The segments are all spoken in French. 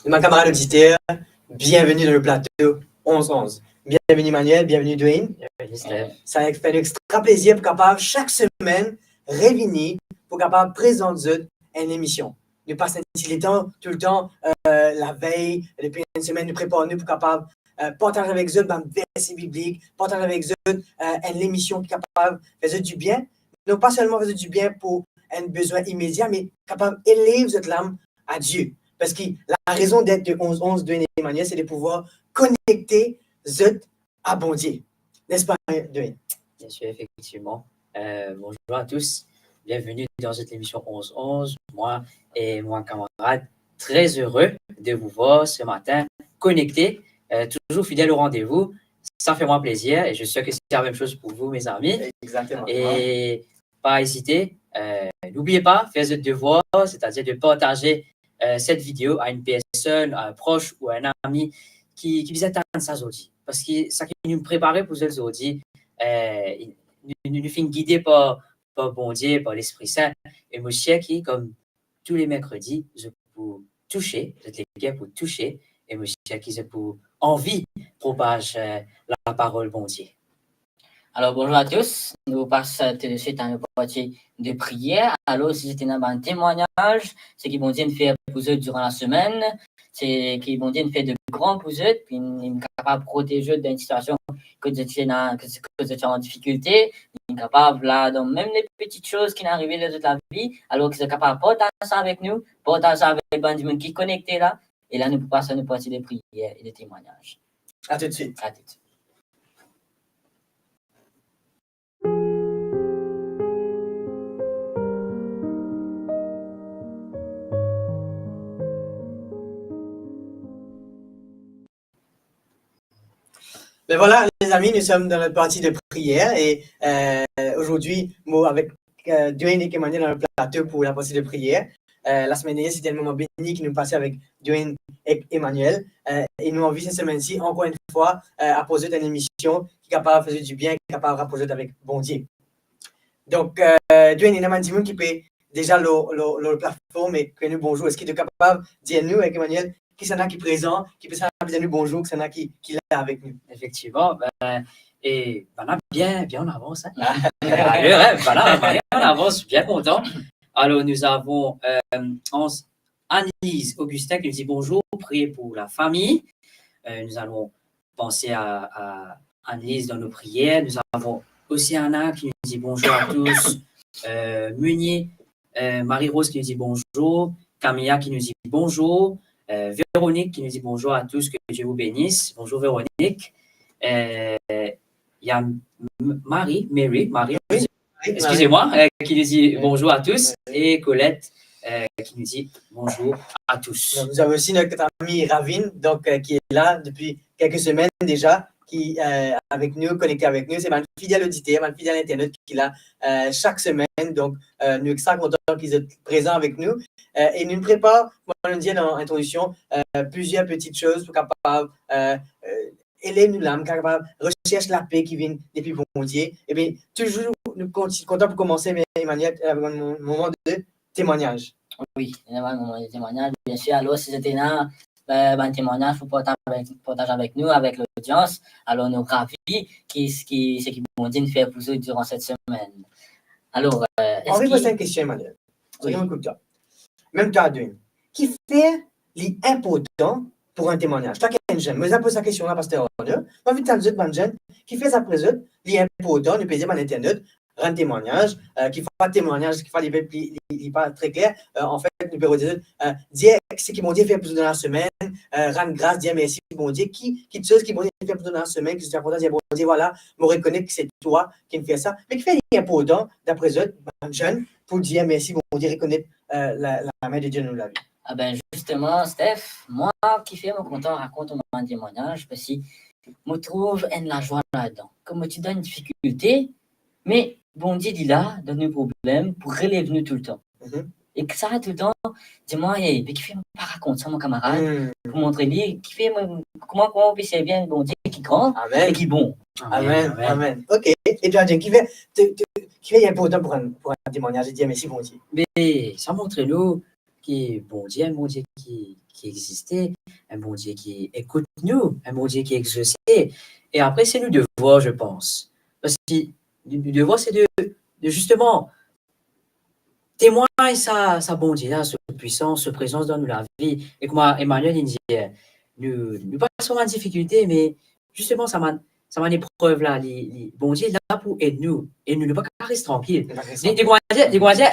Ma camarade auditeur, bienvenue dans le plateau 11-11. Bienvenue Manuel, bienvenue Dwayne. Ça a fait un extra plaisir pour capable chaque semaine réunir pour capable présenter une émission. Nous passons le temps, tout le temps, la veille, depuis une semaine, nous préparons pour capable partager avec eux un verset biblique, partager avec eux une émission qui est capable de faire du bien. Non pas seulement faire du bien pour un besoin immédiat, mais capable d'élever votre âme à Dieu. Parce que la raison d'être de 11-11 de Emmanuel, c'est de pouvoir connecter eux à bon Dieu. N'est-ce pas, Dwayne? Bien sûr, effectivement. Bonjour à tous. Bienvenue dans cette émission 11-11. Moi et mon camarade, très heureux de vous voir ce matin, connectés, toujours fidèles au rendez-vous. Ça fait moi plaisir et je suis sûr que c'est la même chose pour vous, mes amis. Exactement. Et pas hésiter. N'oubliez pas, faites votre devoir, c'est-à-dire de partager cette vidéo à une personne, à un proche ou à un ami qui vous attend ça aujourd'hui. Parce que ça qui nous prépare pour ce aujourd'hui, nous sommes guidés par bon Dieu, par l'Esprit Saint. Et moi, je sais que, comme tous les mercredis, je peux toucher, je suis pour toucher, et moi, je sais que je peux envie propager la parole bon Dieu. Alors, bonjour à tous. Nous passons tout de suite à une partie de prière. Alors, si c'était un témoignage, c'est qu'ils vont dire de faire pour eux durant la semaine. C'est qu'ils vont dire de faire de grands pour eux, puis ils sont capables de protéger dans une situation que vous êtes en difficulté. Ils sont capables, là, dans même les petites choses qui n'arrivent pas dans toute la vie, alors qu'ils sont capables de partager ça avec nous, partager ça avec les gens qui sont connectés là. Et là, nous passons à une partie de prière et de témoignage. À tout de suite. À tout de suite. Mais voilà, les amis, nous sommes dans notre partie de prière et aujourd'hui, moi, avec Dwayne et Emmanuel dans le plateau pour la partie de prière. La semaine dernière, c'était un moment béni que nous passions avec Dwayne et Emmanuel. Et nous avons envie cette semaine-ci, encore une fois, à poser une émission qui est capable de faire du bien, qui est capable de rapprocher avec bon Dieu. Donc, Dwayne, il y a un petit monde qui peut déjà le plateforme et que nous bonjour. Est-ce qu'il est capable de dire nous avec Emmanuel qui s'en a qui est présent, qui peut s'en dire nous bonjour, qui s'en a qui est avec nous? Effectivement, et on a bien en avance. Hein. Bien en avance, bien content. Alors, nous avons Annelise Augustin qui nous dit bonjour, priez pour la famille. Nous allons penser à Annelise dans nos prières. Nous avons Océana qui nous dit bonjour à tous. Meunier, Marie-Rose qui nous dit bonjour. Camilla qui nous dit bonjour. Véronique qui nous dit bonjour à tous, que Dieu vous bénisse. Bonjour Véronique. Il y a Marie, excusez-moi, qui nous dit bonjour à tous. Et Colette qui nous dit bonjour à tous. Donc, nous avons aussi notre ami Ravine, donc, qui est là depuis quelques semaines déjà, qui avec nous, connecté avec nous. C'est ma fidèle auditeur, ma fidèle internet qui est là chaque semaine. Donc, nous sommes extrêmement contents qu'ils soient présents avec nous. Et nous préparons, comme on le dit dans l'introduction, plusieurs petites choses pour capable élève nous l'âme, capable recherche la paix qui vient depuis bon Dieu. Et bien, toujours, nous sommes contents pour commencer, mais Emmanuel, avec un moment de témoignage. Oui, il y a un moment de témoignage, bien sûr. Alors, si c'était là, un témoignage pour partager avec nous, avec l'audience, alors nous ravis ce qu'ils vont dire de faire pour eux durant cette semaine. Alors, on va poser une question, Emmanuel. Oui. Même toi, Dwayne. Qui fait l'important pour un témoignage? Toi qui es un jeune, mais je pose la question là parce que tu es honneur. Moi, je suis un jeune qui fait ça après eux, l'important, nous payer par Internet, rendre témoignage, qui ne fait pas de témoignage, qui n'est pas très clair. En fait, nous pouvons dire ce qui m'ont dit faire plus dans la semaine, rendre grâce, dire merci, bon Dieu, qui chose qui m'ont dit faire plus dans la semaine, qui c'est important, dire bon Dieu, voilà, me reconnaître que c'est toi qui me fais ça, mais qui fait l'important, d'après eux, un jeune, pour dire merci, bon Dieu, reconnaître la main de Dieu dans la vie. Ah ben justement, Steph, moi qui fais mon content raconte mon témoignage parce que je trouve la joie là-dedans. Comme tu donnes une difficulté, mais bon Dieu dit là, donne nous problème pour relever nous tout le temps. Et que ça tout le temps, dis-moi, hey, qui fait pas raconter ça mon camarade, pour montrer lui, qui fait comment on peut servir un bon Dieu qui est grand et qui est bon. Amen. Ok. Et toi, Dieu, qui fait important pour un témoignage et dire merci bon Dieu? Mais ça montre nous qui est bon Dieu, un bon Dieu qui existait, un bon Dieu qui écoute nous, un bon Dieu qui exauce. Et après, c'est le devoir, je pense. Parce que le devoir, c'est de justement témoigner sa bonté, sa puissance, sa présence dans la vie. Et comme Emmanuel il disait, nous passons en difficulté, mais justement, ça m'a une épreuve là. Bon Dieu est là pour aider nous. Et nous ne pouvons pas rester tranquilles. Des Guandiens,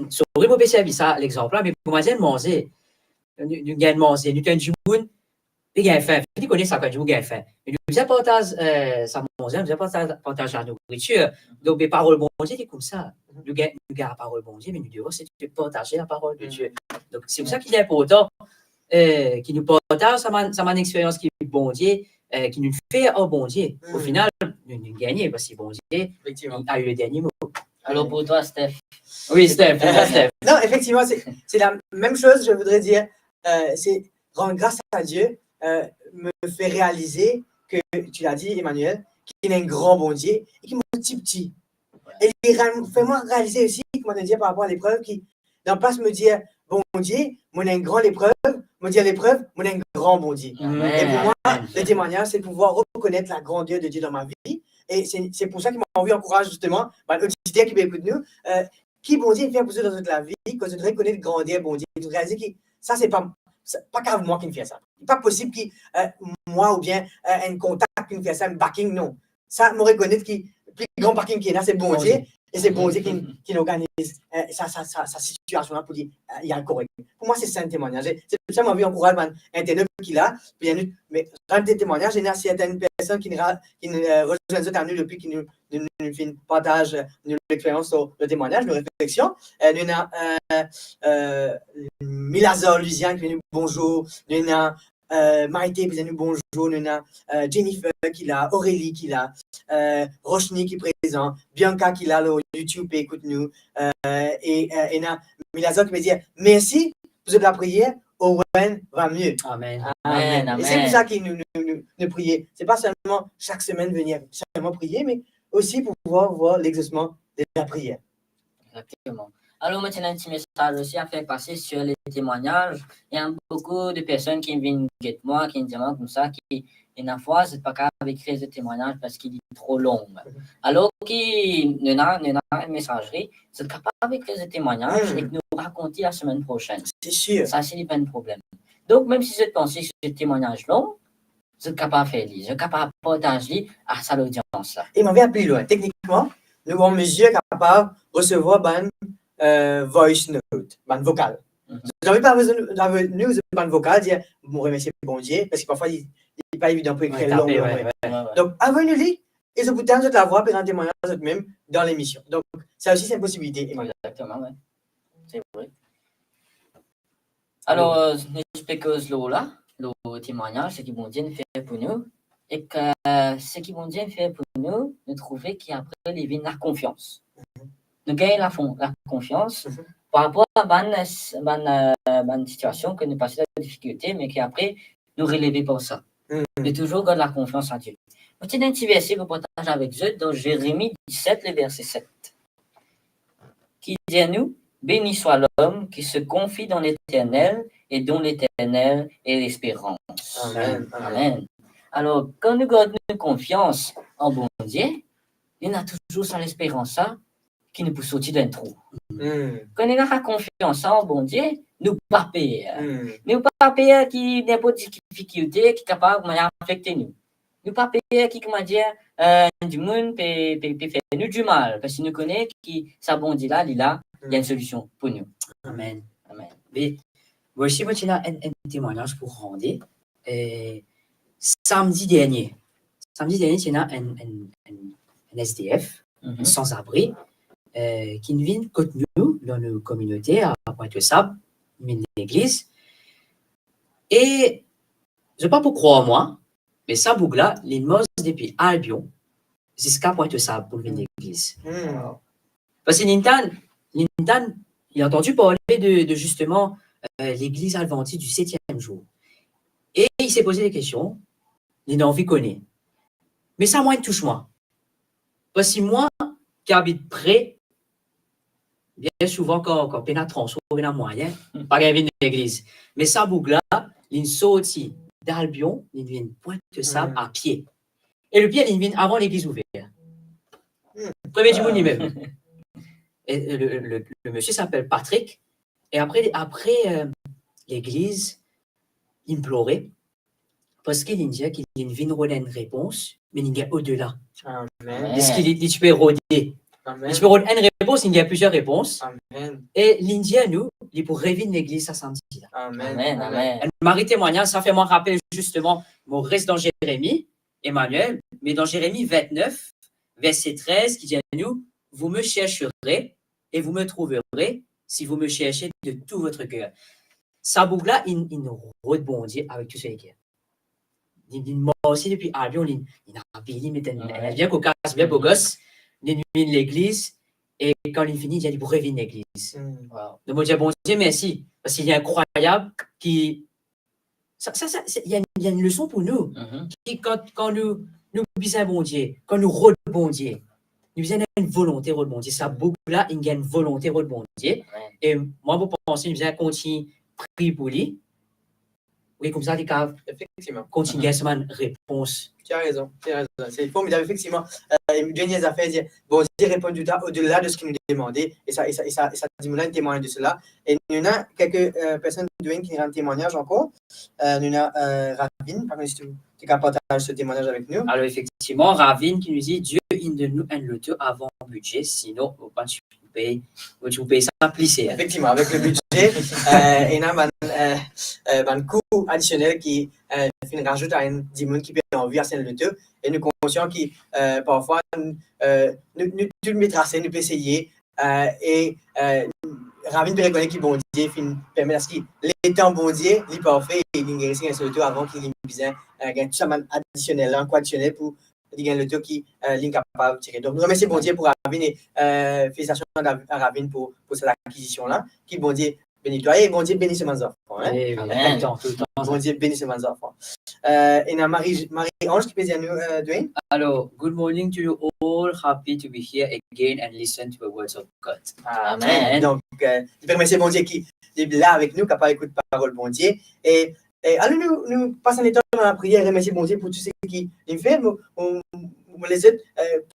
sorry, mon PC a vu ça, l'exemple là, mais Guandiens manger. Nous gagnons manger, nous tenons du monde, et gagnons faim. Tu connais ça quand nous gagnons faim. Mais nous avons partagé ça manger, nous avons partagé la nourriture. Donc, les paroles bon Dieu, c'est comme ça. Nous gagnons la parole bon Dieu, mais nous devons c'est partager la parole de Dieu. Donc, c'est pour ça qu'il est important qui nous partage, ça m'a une expérience qui est bon Dieu, qui nous fait un bon Dieu. Au final, nous gagnons parce que bon Dieu a eu le dernier mot. Alors pour toi, Steph? Oui, Steph. Steph. Non, effectivement, c'est la même chose, je voudrais dire. C'est rendre grâce à Dieu, me fait réaliser que, tu l'as dit, Emmanuel, qu'il est un grand bon Dieu et qu'il m'a petit. Et il fait-moi réaliser aussi, comment te dire, par rapport à l'épreuve, qui n'en pas me dire, bon Dieu, moi, un grand l'épreuve, me dire l'épreuve, moi, un grand bon Dieu. Amen. Et pour moi, le témoignage, c'est pouvoir reconnaître la grandeur de Dieu dans ma vie. Et c'est pour ça qu'il m'a envie d'encourager justement, l'auditeur qui m'écoute nous, qui bon Dieu fait pour dans toute la vie, que je devrais connaître grandeur, bon Dieu, de réaliser que ça, c'est pas grave moi qui me fait ça. C'est pas possible que moi ou bien un contact qui me fait ça, un backing, non. Ça, me reconnaître que le plus grand backing qui est là, c'est bon Dieu. Et c'est bon Dieu qui organise sa situation là pour dire il y a le correct. Pour moi, c'est ça un témoignage. C'est pour ça que j'ai envie d'encourager Internet qu'il a. Mais dans des témoignages, il y a certaines personnes qui nous rejoignent à nous depuis qu'ils nous font partage l'expérience sur le témoignage, nos réflexions. Nous avons Milazor, Lucian, qui est venu bonjour. Nous avons Maïté qui est venu bonjour. Nous avons Jennifer qui est là, Aurélie qui est là, Rochny qui est présent, Bianca qui est là, sur YouTube et écoute-nous. Et Milazor qui me dit merci pour la prière. Owen va mieux. Amen. Amen. Et c'est pour ça qu'il nous prier. Ce n'est pas seulement chaque semaine venir seulement prier, mais aussi pour pouvoir voir l'exaucement de la prière. Exactement. Alors maintenant, un petit message aussi à faire passer sur les témoignages. Il y a beaucoup de personnes qui viennent guetter moi, qui me demandent comme ça, qui, une fois, c'est pas capable d'écrire ce témoignage parce qu'il est trop long. Alors qui nous a une messagerie, c'est capable d'écrire ce témoignage et de nous raconter la semaine prochaine. C'est sûr. Ça, c'est pas un problème. Donc, même si vous pensez sur ce témoignage long, vous êtes capable de faire lire, vous êtes capable de partager à sa audience. Et m'avait appelé loin. Techniquement, nous avons mesure capable de recevoir voice note, vocal. Vous n'avez pas besoin de vocal, dire bon remercier bon Dieu, parce que parfois il n'est pas évident pour écrire long. Donc, avant une lit, et ce bouton de la voix, puis un témoignage même dans l'émission. Donc, ça aussi, c'est une possibilité. Exactement, oui. C'est vrai. Alors, j'explique là, le témoignage, ce qui bon Dieu fait pour nous, et que ce qui bon Dieu fait pour nous, nous trouver qu'après, il vient la confiance. Nous gagnons la confiance par rapport à une situation que nous passons la difficulté, mais qu'après, nous relever pour ça. De toujours garder la confiance en Dieu. Petit un petit verset pour partager avec eux dans Jérémie 17, le verset 7. Qui dit à nous, béni soit l'homme qui se confie dans l'Éternel et dont l'Éternel est l'espérance. Amen. Amen. Alors, quand nous gardons confiance en bon Dieu, il y a toujours ça l'espérance qui nous peut sortir d'un trou. Quand on a confiance en bon Dieu, nous pas payer. Nous pas payer qui n'a pas de difficulté, qui est capable d'affecter nous. Nous pas payer qui, comment dire, du monde peut faire nous du mal. Parce que nous connaissons qui, ça bon Dieu là, il y a une solution pour nous. Amen. Amen. Mais voici, moi, un témoignage pour rendre. Samedi dernier, il y a un SDF, sans-abri, qui vient contre nous dans nos communautés à Pointe-aux-Sables, une église. Et je ne sais pas pourquoi moi, mais ça boucle là, il mange depuis Albion jusqu'à Pointe-aux-Sables pour une église. Parce que Nintan, il a entendu parler de justement l'église adventiste du 7e jour. Et il s'est posé des questions. Il a envie de connaître. Mais ça, moi, il touche moi. Parce que moi, qui habite près bien souvent, quand on a transport, on a moyen, pas qu'il y a l'église. Mais ça, Bougla, il sorti d'Albion, il vient pointe de sable à pied. Et le pied, il vient avant l'église ouverte. Premier du monde, lui-même. Et le monsieur s'appelle Patrick. Et après l'église, il implorait parce qu'il disait qu'il y a une réponse, mais il y a au-delà. Amen. Est-ce qu'il tu peux rôder? Amen. Tu peux rôder une réponse, il y a plusieurs réponses. Amen. Et l'Indien, nous, il pour rêver l'église à samedi. Amen. Amen, amen. Un mari témoignage, ça fait moi rappeler justement, mon reste dans Jérémie, Emmanuel, mais dans Jérémie 29, verset 13, qui dit à nous, vous me chercherez et vous me trouverez si vous me cherchez de tout votre cœur. Ça boucle-là, il rebondit avec tout ce qui est. Il m'a aussi depuis Albion, il a appelé, il est bien cocasse, bien beau gosse, il vient l'église, et quand il finit, il dit, vous rêvez l'église. Wow. Donc, moi, je dis, bon Dieu, merci, parce qu'il est incroyable, il y a une leçon pour nous. Qui, quand nous bisons bon Dieu, quand nous rebondions, nous bisons une volonté de rebondir. Ça, beaucoup là, il y a une volonté de rebondir. Et moi, vous pensez, nous bisons continuer à prier pour lui. Oui, comme ça, il Effectivement. continue à une réponse. Tu as raison. C'est formidable, effectivement. Dernières affaires, dire, bon Dieu répond au-delà de ce qu'il nous demandait. Et ça dit un témoignage de cela. Et nous avons quelques personnes qui rendent témoignage encore. Nous avons Ravine, par exemple, si tu peux partager ce témoignage avec nous. Alors, effectivement, Ravine qui nous dit Dieu, il de nous un loto avant le budget, sinon, on va payer ça plisser. Effectivement, avec le budget, il y a un coût additionnel qui rajoute à un dimanche qui peut envie à Saint-Loto. Et nous sommes conscients que parfois, nous tout le tracé, nous pouvons essayer. Et Ravine peut reconnaître que bon Dieu permet à ce qu'il les temps bon Dieu, il peut faire et il gagne un Saint-Loto avant qu'il ait tout ça additionnel, un coût additionnel pour il gagne le tour qui est capable de tirer. Donc, nous remercions bon Dieu pour Ravine et félicitations à Ravine pour cette acquisition-là. Qui bon Dieu bénit toi et bon Dieu bénit ses enfants. Amen. Tout le temps. Bon Dieu bénit ses enfants. Et Marie-Ange qui peut dire nous, Dwayne. Alors, good morning to you all. Happy to be here again and listen to the words of God. Amen. Donc, je remercie bon Dieu qui est là avec nous, capable d'écouter la parole bon Dieu. Et allons nous passer un temps dans la prière et remercier bon Dieu pour tout ce qu'il fait. On les aide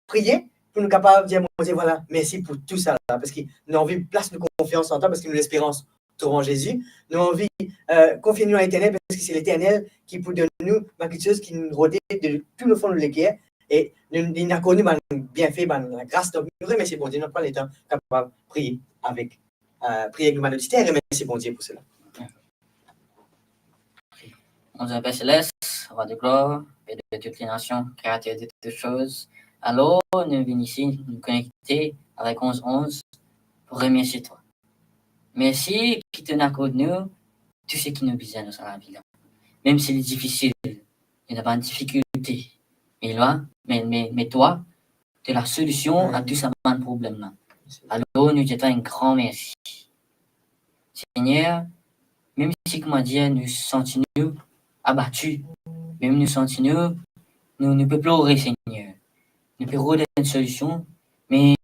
prier pour nous capables de dire bon Dieu, voilà, merci pour tout ça. Là, parce qu'il nous envie de place de confiance en toi, parce qu'il nous l'espérance en Jésus. Nous avons envie de confier nous à l'Éternel, parce que c'est l'Éternel qui peut donner nous quelque chose qui nous rodait de tout le fond de l'équerre. Et il n'a connu bien fait, la grâce. Donc, nous remercions bon Dieu, nous prenons le temps capable de prier avec le majesté et remercier bon Dieu pour cela. Notre Père Céleste, roi de gloire, Père de toutes les nations, créateur de toutes choses, alors nous venons ici nous connecter avec 11-11 pour remercier toi. Merci qui te n'accorde nous tout ce qui nous besoin dans la vie. Même si c'est difficile, il n'y a pas de difficulté. Mais toi, tu es la solution à tout ce problème. Alors nous disons un grand merci. Seigneur, même si, comment dire, nous sentons abattus, même nous sentons nous pouvons pleurer, Seigneur. Nous pouvons redonner une solution, mais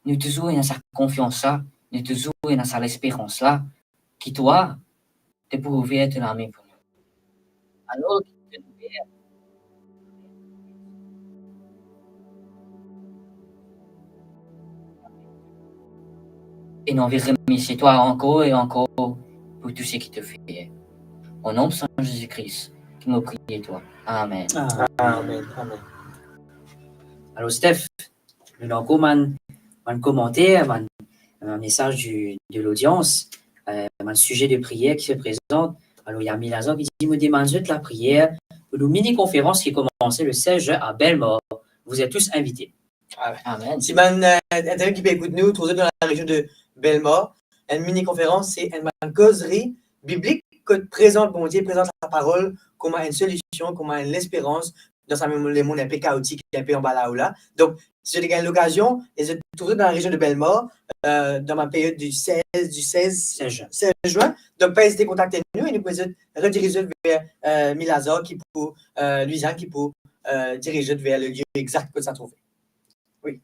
nous toujours dans sa confiance là, nous toujours dans sa espérance là, qui toi, tu peux ouvrir la main pour nous. Alors, et nous envie de remercier toi encore et encore pour tout ce qui te fait. Au nom de Saint Jésus-Christ, qui nous prie toi. Amen. Amen. Alors, Steph, nous avons encore un commentaire, un message de l'audience, un sujet de prière qui se présente. Alors, il y a Milazan qui dit, me demande de la prière pour une mini-conférence qui commençait le 16 juin à Belmore. Vous êtes tous invités. Amen. Si internet qui peut écouter nous, trouvez dans la région de Belmore, une mini-conférence, c'est une causerie biblique que présente bon Dieu, présente la parole comme une solution, comme une espérance dans le monde un peu chaotique, un peu en bas là. Donc, si vous avez l'occasion, et vous trouvez dans la région de Belmore, dans ma période du 16 juin. Donc, pas hésiter à contacter nous et nous pouvons rediriger vers Milazar qui pour Louisiane qui pour diriger vers le lieu exact que ça trouve. Oui.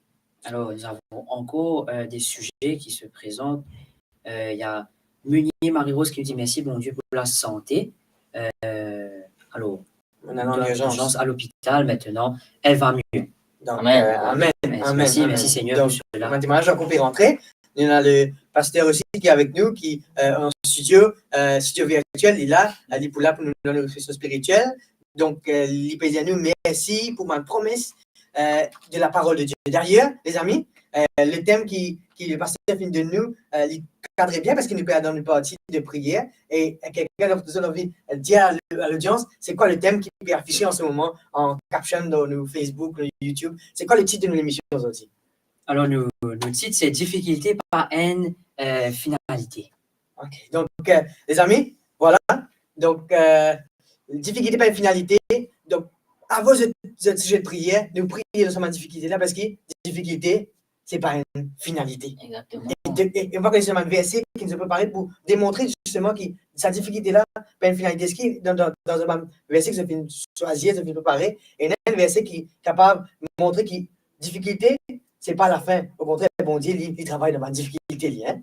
Alors, nous avons encore des sujets qui se présentent. Il y a Munier Marie-Rose qui nous dit merci, bon Dieu, pour la santé. Alors, On a en urgence. à l'hôpital maintenant. Elle va mieux. Donc, Amen. amen. Merci, Amen. merci Seigneur Donc, pour cela. maintenant, je vais rentrer. Il y a le pasteur aussi qui est avec nous, qui en studio virtuel, il est là, il est pour nous donner une réflexion spirituelle. Donc, il peut dire nous merci pour ma promesse de la parole de Dieu. D'ailleurs, les amis, le thème qui le pasteur finit de nous, il cadre bien parce qu'il nous peut dans une partie de prière. Et quelqu'un d'autre a envie de dire à l'audience, c'est quoi le thème qui est affiché en ce moment en caption dans nos Facebook, nos YouTube? C'est quoi le titre de nos émissions aujourd'hui? Alors, le titre, c'est Difficulté par haine, finalité. Ok, donc, les amis, voilà. Donc, difficulté par une finalité. Donc, avant ce sujet de prière, nous prions dans cette difficulté-là parce que difficulté, c'est pas une finalité. Exactement. Et on va connaître un verset qui nous a préparé pour démontrer justement que sa difficulté-là, pas une finalité. Ce qui est dans un verset que je viens choisir, je viens préparer, et il y a un verset qui est capable de montrer que difficulté, c'est pas la fin. Au contraire, bon Dieu, il travaille dans ma difficulté. Hein?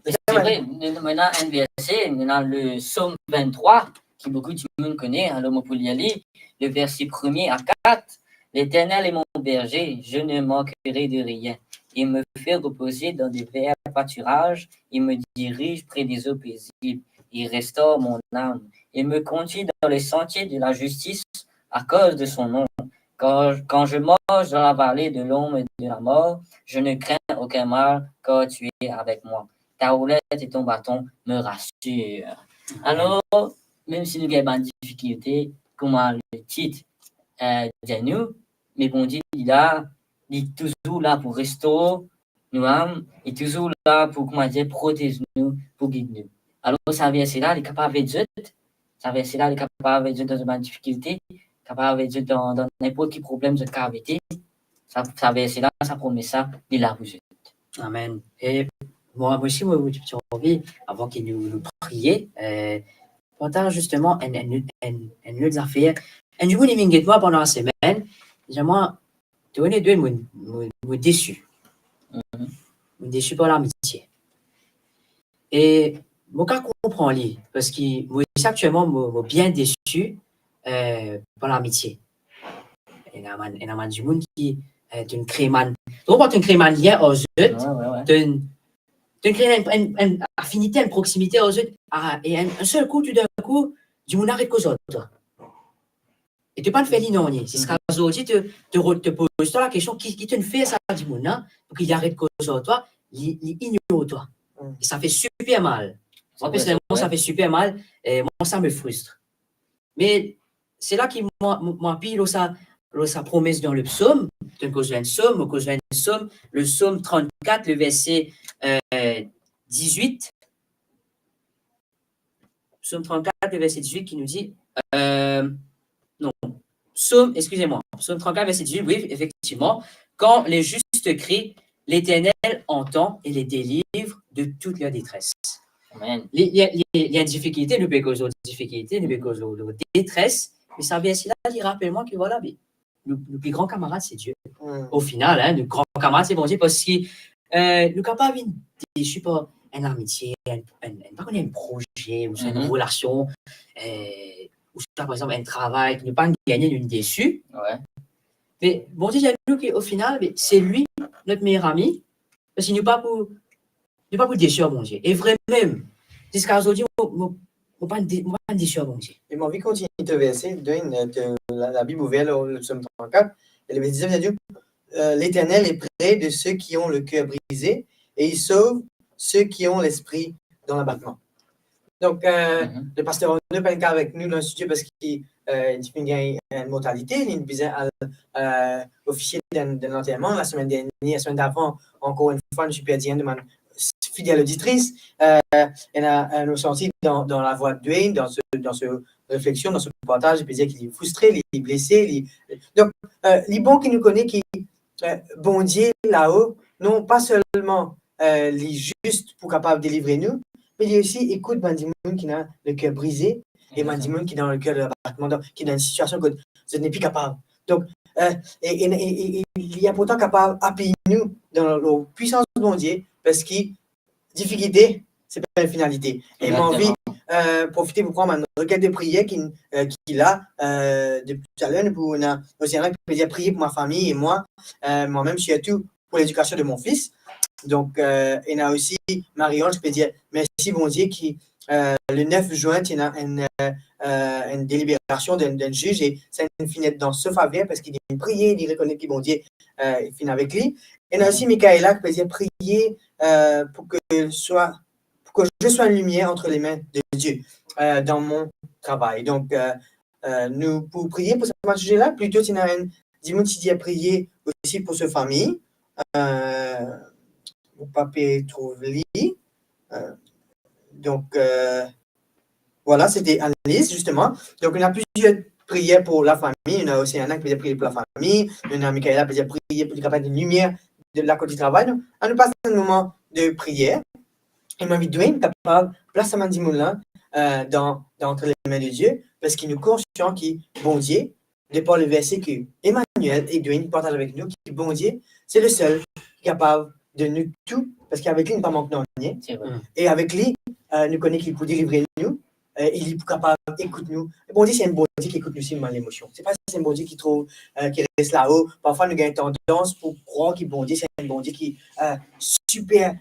C'est vrai, maintenant, un verset, dans le psaume 23, qui beaucoup de monde connaît, alors on peut y aller, le verset 1er à 4. L'Éternel est mon berger, je ne manquerai de rien. Il me fait reposer dans des verts pâturages, il me dirige près des eaux paisibles, il restaure mon âme, il me conduit dans les sentiers de la justice à cause de son nom. Quand je marche dans la vallée de l'ombre et de la mort, je ne crains aucun mal, car tu es avec moi. Ta houlette et ton bâton me rassurent. Alors, même si nous avons des difficultés, comme le titre de nous, mais bon Dieu, il est toujours là pour restaurer nous âmes, il est toujours là pour, protéger nous, pour guider nous. Alors, ça verset-là, il est capable de dire, ça verset-là, il est capable de dire dans une difficulté, capable de dire dans n'importe quel problème de cavité, ça verset-là, ça promet ça, il est là pour vous. Amen. Et moi aussi, j'ai envie, avant qu'il nous prie, pendant justement une autre affaire, et du coup, il m'inquiète moi pendant la semaine, j'aimerais te donner deux mots déçus. Déçu par l'amitié. Et moi, quand je comprends lui, parce que moi, actuellement, moi, bien déçu par l'amitié. Il y a du monde qui est une crémane. Donc, quand tu es une lien aux autres, tu crées une affinité, une proximité aux autres, et un seul coup, tout d'un coup, du monde arrête qu'aux autres. Et tu n'es pas de faire l'inonnie. C'est ce qu'aujourd'hui te pose la question qui te fait ça du monde, hein? Donc, il arrête qu'aux autres, il ignore toi. Et ça fait super mal. Moi, personnellement, ça fait super mal. Et moi, ça me frustre. Mais c'est là qu'il m'appuie sa promesse dans le psaume. Donc, le psaume 34, le verset 18. Psaume 34, le verset 18 qui nous dit... Psaume 34, verset 18, oui, effectivement. Quand les justes crient, l'Éternel entend et les délivre de toute leur détresse. Amen. Il y a une difficulté, nous pouvons causer difficulté, nous pouvons causer détresse, mais ça vient là, il rappelle-moi que voilà, le plus grand camarade, c'est Dieu. Au final, hein, le grand camarade, c'est bon Dieu, parce que nous capables de déçu par une amitié, un projet, ou une relation, ou par exemple un travail qui n'est pas gagné d'une déçue. Ouais. Mais bon Dieu, au final, c'est lui, notre meilleur ami, parce qu'il n'est pas pour déçu, mon Dieu. Et vraiment, même, jusqu'à aujourd'hui, on ne pas déçu, mon Dieu. Et mon vie continue de verser, de la Bible ouverte, le psaume 34, et le verset 19 dit l'Éternel est près de ceux qui ont le cœur brisé, et il sauve ceux qui ont l'esprit dans l'abattement. Donc, le pasteur ne parle pas avec nous dans le studio parce qu'il a une mortalité, il est officier d'un enterrement la semaine dernière, la semaine d'avant, encore une fois, je suis perdu de ma fidèle auditrice. Elle a ressenti dans la voix de Dwayne, dans ce réflexion, dans ce partage, il peut dire qu'il est frustré, il est blessé. Donc, les bons qui nous connaissent, qui bon Dieu là-haut, non pas seulement les justes pour capable de délivrer nous, mais il y a aussi écoute Bandimoun qui a le cœur brisé et Bandimoun qui est dans le cœur de l'abattement, qui est dans une situation que vous n'êtes plus capable. Donc, il y a pourtant capable d'appuyer nous dans la puissance de mon Dieu, parce que difficulté, c'est pas une finalité. Et j'ai envie profiter pour prendre une requête de prière qu'il a depuis tout à l'heure. On a aussi un qui peut dire prier pour ma famille et moi-même, je suis à tout pour l'éducation de mon fils. Donc, il y a aussi Marion, je peux dire merci, bon Dieu, qui le 9 juin, il y a une délibération d'un juge et c'est une finette dans ce faveur parce qu'il dit une prière, il reconnaît que bon Dieu finit avec lui. Et il y a aussi Michaela qui peut dire prier pour que je sois une lumière entre les mains de Dieu dans mon travail. Donc, nous, pour prier pour ce sujet-là, plutôt, il y a un dimanche qui dit à prier aussi pour sa famille. Mon papier trouve lit. Donc, voilà, c'était Annelise, justement. Donc, on a plusieurs prières pour la famille. Il y en a aussi un qui peut prier pour la famille. Il y en a Michaela qui peut prier pour être une lumière de la côté du travail. Donc, on nous passe un moment de prière. Et m'invite Dwayne, capable, place Amandi Moulin entre les mains de Dieu, parce qu'il nous conscient qu'il bon Dieu, de par le verset que Emmanuel et Dwayne partagent avec nous, qui bon Dieu, c'est le seul capable de nous tout, parce qu'avec lui, nous ne pas manquer rien. Et avec lui, nous connaissons qu'il peut délivrer nous, il est capable d'écouter nous. Bon Dieu, c'est un bon Dieu qui écoute nous si nous avons l'émotion. Ce n'est pas c'est un bon Dieu qui trouve, qui reste là-haut. Parfois, nous avons tendance pour croire qu'il bon Dieu, c'est un bon Dieu qui est super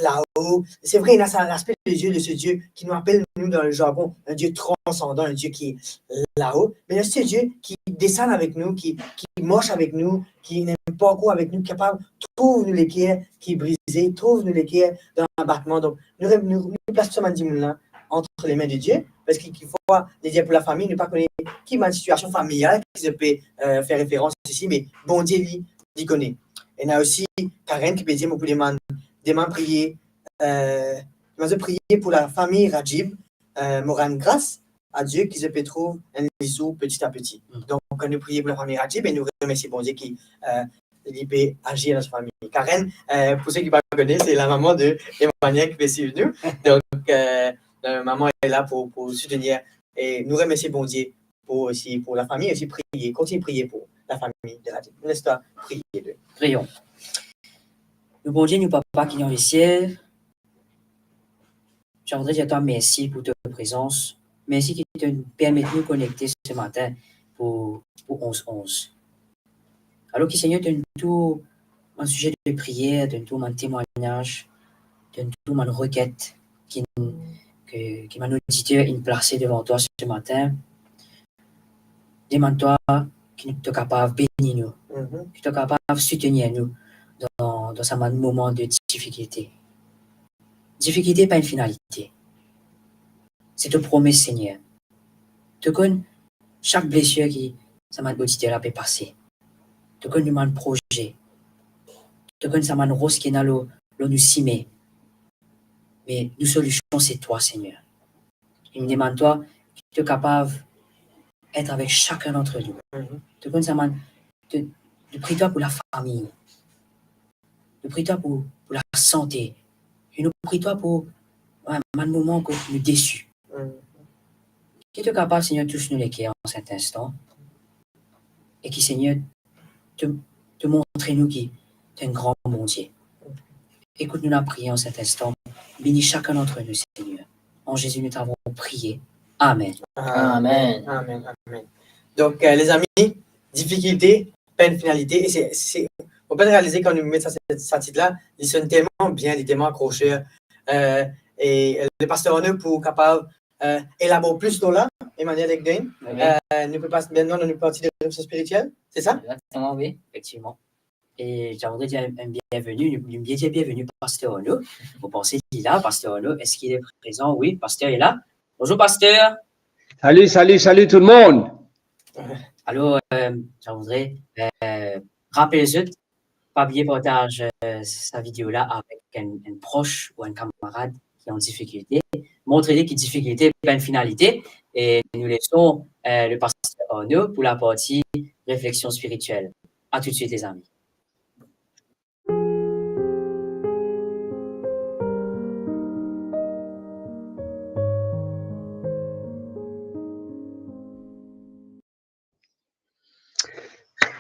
là-haut. C'est vrai, il y a l'aspect de Dieu, de ce Dieu qui nous appelle, nous, dans le jargon, un Dieu transcendant, un Dieu qui est là-haut. Mais il y a ce Dieu qui descend avec nous, qui marche avec nous, qui n'aime pas quoi avec nous, capable, trouve-nous l'équerre qui est brisé, trouve-nous l'équerre dans l'abattement. Donc, nous plaçons ce mandimoulin entre les mains de Dieu, parce qu'il faut les dire pour la famille, ne pas connaître qui est ma situation familiale, qui se peut faire référence ici, mais bon Dieu, il connaît. Et il y a aussi Karen qui peut dire, pour demain prier, prier pour la famille Rajib, Moran grâce à Dieu qui se peut trouver un issue petit à petit. Donc, quand nous prions pour la famille Rajib, et nous remercions bon Dieu qui peut agir dans sa famille. Karen, pour ceux qui ne connaissent, c'est la maman de Emmanuel qui peut suivre nous. Donc, la maman est là pour soutenir et nous remercier bon Dieu pour la famille, aussi prier, continuer à prier pour la famille de Rajib. Laisse-toi prier. Prions. Le bon Dieu, nous papa qui est dans le ciel, j'aimerais dire à toi merci pour ta présence. Merci qui te permet de nous connecter ce matin pour 11-11. Alors que Seigneur, donne tout un sujet de prière, donne tout un témoignage, donne tout une requête qui m'a auditeur une placée devant toi ce matin. Demande-toi qui tu es capable de bénir nous, qui tu es capable de soutenir nous dans un moment de difficulté. Difficulté n'est pas une finalité. C'est une promesse, Seigneur. Tu connais chaque blessure qui ça m'a auditeur a pu passer. Tu connais un projet. Tu connais ça m'a rose qui est dans nous cimer. Mais nous solution c'est toi, Seigneur. Il me demande toi que tu es capable d'être avec chacun d'entre nous. Tu connais ça m'a de prie toi pour la famille. De prie toi pour la santé. Et nous prie toi pour un moment que nous déçus. Qui est capable, Seigneur, touche nous les cœurs en cet instant. Et qui, Seigneur, te montre nous qui est un grand bon Dieu. Écoute-nous la prière en cet instant. Bénis chacun d'entre nous, Seigneur. En Jésus, nous t'avons prié. Amen. Amen. Amen. Amen. Donc, les amis, difficulté, peine, finalité. Et on peut réaliser quand nous mettons ça titre-là, il sonne tellement bien, il est tellement accrocheur. Et le pasteur Renaud, pour capable élaborer plus là, Emmanuel Egdane, nous peut passer maintenant dans une partie de réflexion spirituelle, c'est ça? Exactement, oui. Effectivement. Et j'aimerais dire une bienvenue, pasteur Renaud. Vous pensez qu'il est là, pasteur Renaud? Est-ce qu'il est présent? Oui, pasteur est là. Bonjour, pasteur. Salut tout le monde. Alors, j'aimerais rappeler les autres, pas oublier partager sa vidéo-là avec un proche ou un camarade qui est en difficulté. Montrez-lui que difficulté n'est pas une finalité. Et nous laissons le pasteur Renaud pour la partie réflexion spirituelle. À tout de suite, les amis.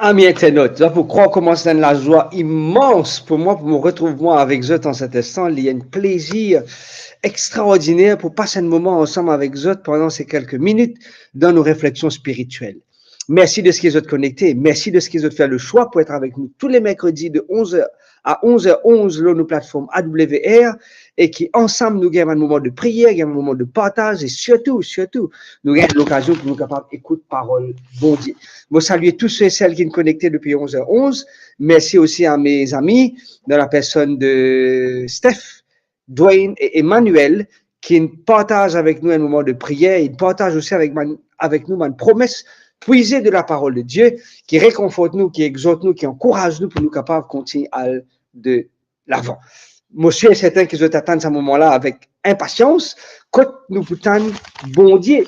Amis internautes, vous croire comment c'est une la joie immense pour moi, pour me retrouver moi avec eux en cet instant. Il y a un plaisir extraordinaire pour passer un moment ensemble avec eux pendant ces quelques minutes dans nos réflexions spirituelles. Merci de ce qu'ils ont connecté. Merci de ce qu'ils ont fait le choix pour être avec nous tous les mercredis de 11h à 11h11 sur nos plateformes AWR et qui ensemble nous gagnons un moment de prière, un moment de partage et surtout, nous gagnons l'occasion pour nous capables d'écouter parole bon Dieu. Je salue tous ceux et celles qui sont connectés depuis 11h11. Merci aussi à mes amis dans la personne de Steph, Dwayne et Emmanuel qui partagent avec nous un moment de prière. Ils partagent aussi avec nous une promesse puiser de la parole de Dieu, qui réconforte nous, qui exhorte nous, qui encourage nous pour nous capables de continuer à aller de l'avant. Moi, je suis certain que je vais attendre ce moment-là avec impatience, quand nous pouvons, bon Dieu,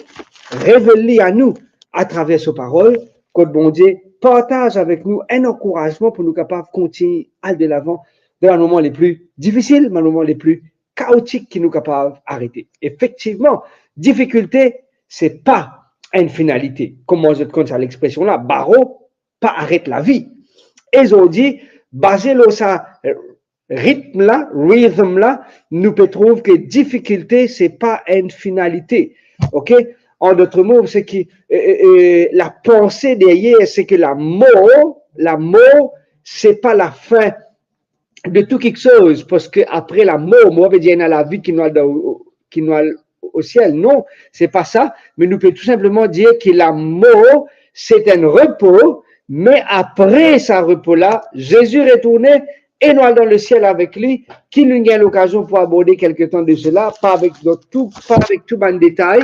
révéler à nous à travers sa parole, quand bon Dieu partage avec nous un encouragement pour nous capables de continuer à aller de l'avant dans les moments les plus difficiles, dans les moments les plus chaotiques qui nous capables d'arrêter. Effectivement, difficulté, c'est pas une finalité. Comment je te compte à l'expression là, barreau, pas arrête la vie. Et ils ont dit, basé sur ça, rythme là, nous peut trouver que difficulté, c'est pas une finalité. OK? En d'autres mots, c'est que la pensée derrière, c'est que la mort, c'est pas la fin de tout quelque chose, parce que après la mort veut dire, il y a la vie qui nous au ciel. Non, c'est pas ça, mais nous pouvons tout simplement dire que la mort, c'est un repos, mais après ce repos-là, Jésus retournait et nous allons dans le ciel avec lui, qui nous a l'occasion pour aborder quelque temps de cela, pas avec tout le détail,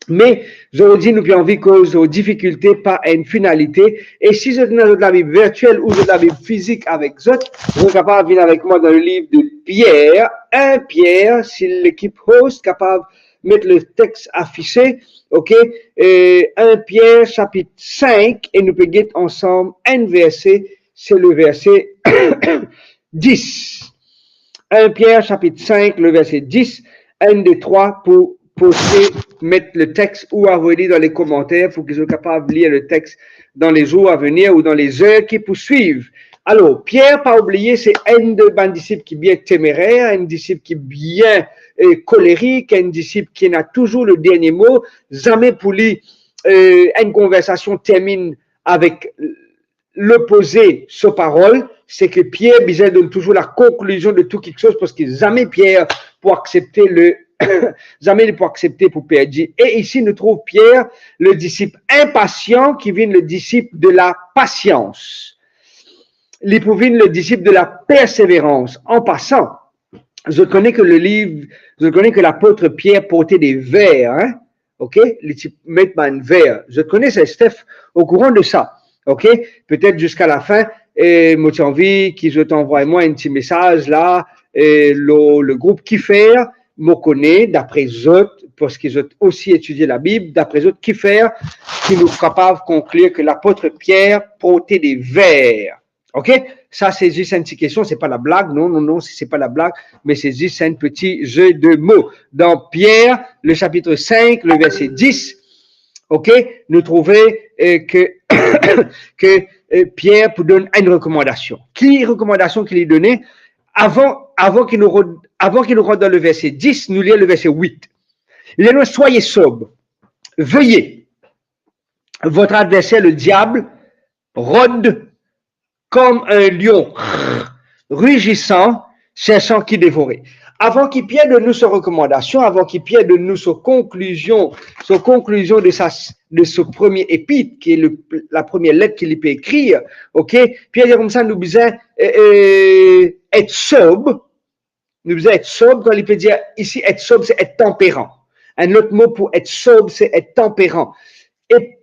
mais je dis, nous pouvons vivre cause aux difficultés, pas à une finalité. Et si je dans la Bible virtuelle ou de la Bible physique avec autres, vous êtes capable de venir avec moi dans le livre de Pierre, 1 Pierre, si l'équipe host capable de mettre le texte affiché, ok, 1 Pierre chapitre 5, et nous pouvons guetter ensemble un verset, c'est le verset 10. 1 Pierre chapitre 5, le verset 10, 1, 2, 3 pour poster, mettre le texte ou envoyer dans les commentaires pour qu'ils soient capables de lire le texte dans les jours à venir ou dans les heures qui poursuivent. Alors, Pierre, pas oublier, c'est un de mes disciples qui est bien téméraire, un disciple qui est bien colérique, un disciple qui n'a toujours le dernier mot. Jamais pour lui, une conversation termine avec l'opposé sur parole. C'est que Pierre, Bizet donne toujours la conclusion de tout quelque chose parce que jamais Pierre pour accepter jamais il peut accepter pour perdre. Et ici, nous trouvons Pierre, le disciple impatient, qui vient le disciple de la patience. Il peut venir le disciple de la persévérance. En passant, je connais que l'apôtre Pierre portait des verres, hein? OK? Les types mettent un verre. Je connais, c'est Steph, au courant de ça. OK? Peut-être jusqu'à la fin, et moi, j'ai envie qu'ils t'envoient moi un petit message là, et le groupe Kiffer, me connaît, d'après eux, parce qu'ils ont aussi étudié la Bible, d'après eux, qui nous capable de conclure que l'apôtre Pierre portait des verres. OK? Ça, c'est juste une petite question, c'est pas la blague, non, c'est pas la blague, mais c'est juste un petit jeu de mots. Dans Pierre, le chapitre 5, le verset 10, OK? Nous trouvons que Pierre nous donne une recommandation. Quelle recommandation qu'il lui donnait? Avant qu'il nous rentre dans le verset 10, nous lisons le verset 8. Il dit, soyez sobres, veillez. Votre adversaire, le diable, rôde comme un lion, rugissant, cherchant qui dévorer. Avant qu'il pierde de nous sa recommandation, avant qu'il pierde de nous sa conclusion de ce premier épître, qui est la première lettre qu'il peut écrire, ok? Pierre dit comme ça, nous besoin être sobre. Nous besoin être sobre, quand il peut dire ici être sobre, c'est être tempérant. Un autre mot pour être sobre, c'est être tempérant. Et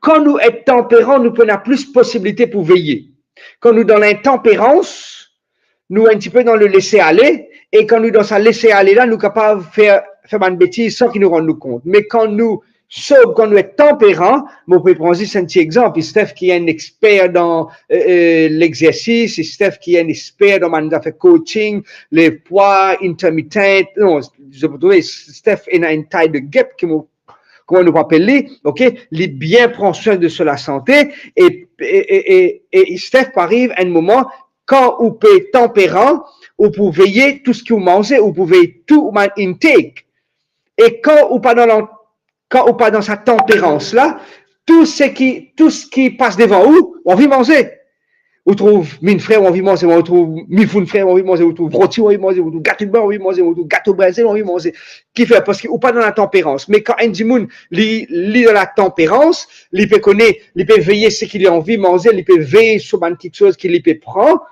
quand nous sommes tempérants, nous prenons plus de possibilités pour veiller. Quand nous dans l'intempérance, nous un petit peu dans le laisser aller, et quand nous dans ça laisser aller là, nous sommes capables de faire une bêtise sans qu'ils nous rendent compte. Mais quand nous sommes, quand nous sommes tempérants, on peut prendre juste un petit exemple. Steph qui est un expert dans l'exercice, et Steph qui est un expert dans le coaching, les poids intermittents. Non, je peux trouver Steph est une taille de gap qui comment nous appeler, ok, les bien prend soin de la santé, et Steph arrive à un moment, quand vous pouvez tempérant, vous pouvez veiller tout ce que vous mangez, vous pouvez tout intake. Et quand vous pas dans sa tempérance là, tout ce qui passe devant vous, on vit manger. Vous trouvez mine frère, on vit manger, on trouve mifoun frère, on vit manger, on trouve rôti, on vit manger, on trouve gâteau de beurre, on vit manger, on trouve gâteau braisé, on vit manger. Qui fait? Parce qu'il ou pas dans la tempérance. Mais quand un dimoun lit dans la tempérance, il peut connaître, il peut veiller ce qu'il a envie de manger, il peut veiller sur une petite chose qu'il peut prendre,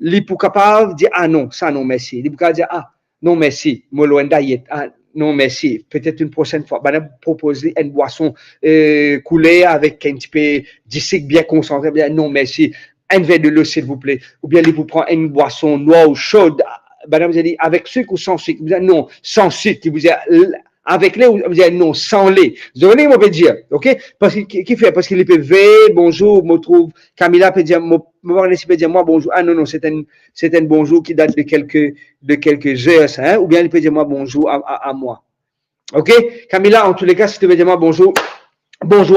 il peut capable de dire, ah non, ça non merci. Il peut capable dire, ah non merci, moi loin d'ailleurs, ah non merci, peut-être une prochaine fois. Ben, proposer une boisson coulée avec un petit peu d'issue bien concentré, bien non merci. Un verre de l'eau, s'il vous plaît. Ou bien, il vous prend une boisson noire ou chaude. Madame vous a dit, avec sucre ou sans sucre? Vous dit, non, sans sucre. Vous dit, avec lait, vous dit, non, sans lait. Vous voyez, on peut dire, ok? Parce qu'il fait, parce qu'il peut veiller, bonjour, me trouve, Camilla peut dire, peut dire, moi, bonjour. Ah, non, non, c'est un bonjour qui date de quelques heures, hein? Ou bien, il peut dire, moi, bonjour à moi. Ok? Camilla, en tous les cas, si tu veux dire, moi, bonjour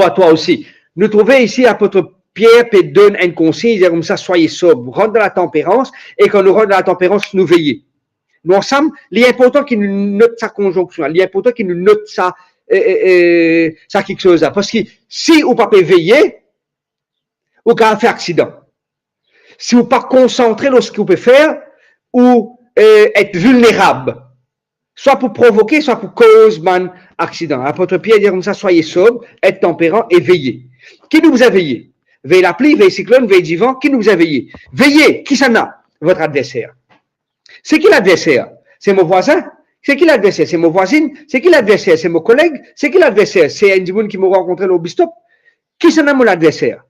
à toi aussi. Nous trouvons ici, apôtre Pierre peut donner un conseil, il dit comme ça, soyez sobre, rentre dans la tempérance, et quand nous rentrons dans la tempérance, nous veillons. Nous ensemble, il est important qu'il nous note sa conjonction, il est important qu'il nous note ça quelque chose là. Parce que si vous ne pouvez pas veiller, vous pouvez faire accident. Si vous ne pouvez pas concentrer sur ce que vous pouvez faire, ou être vulnérable, soit pour provoquer, soit pour cause un accident. L'apôtre Pierre dit comme ça, soyez sobre, être tempérant et veillez. Qui nous a veillé? Veille la pluie, veille cyclone, veille du vent, qui nous a veillé? Veillez, qui s'en a? Votre adversaire. C'est qui l'adversaire? C'est mon voisin? C'est qui l'adversaire? C'est mon voisine? C'est qui l'adversaire? C'est mon collègue? C'est qui l'adversaire? C'est un dimoun qui m'a rencontré au bistop? Qui s'en a mon adversaire?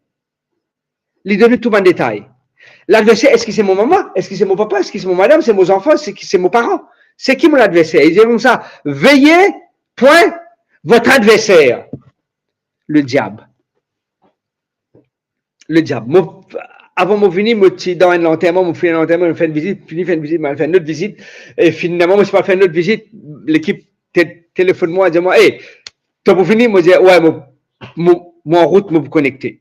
Il donne tout en détail. L'adversaire, est-ce que c'est mon maman? Est-ce que c'est mon papa? Est-ce que c'est mon madame? C'est mes enfants? Est-ce que c'est mon parent? C'est qui mon adversaire? Il dit comme ça, veillez, point, votre adversaire. Le diable. Le diable. Moi, avant de venir, moi, dans un enterrement, je fais un enterrement, je fais une visite, je fais une autre visite, et finalement, je pas fait une autre visite, l'équipe téléphone moi, dit moi, hey, tu pour finir, moi, je dis, ouais, moi, en route, moi, vous connecter.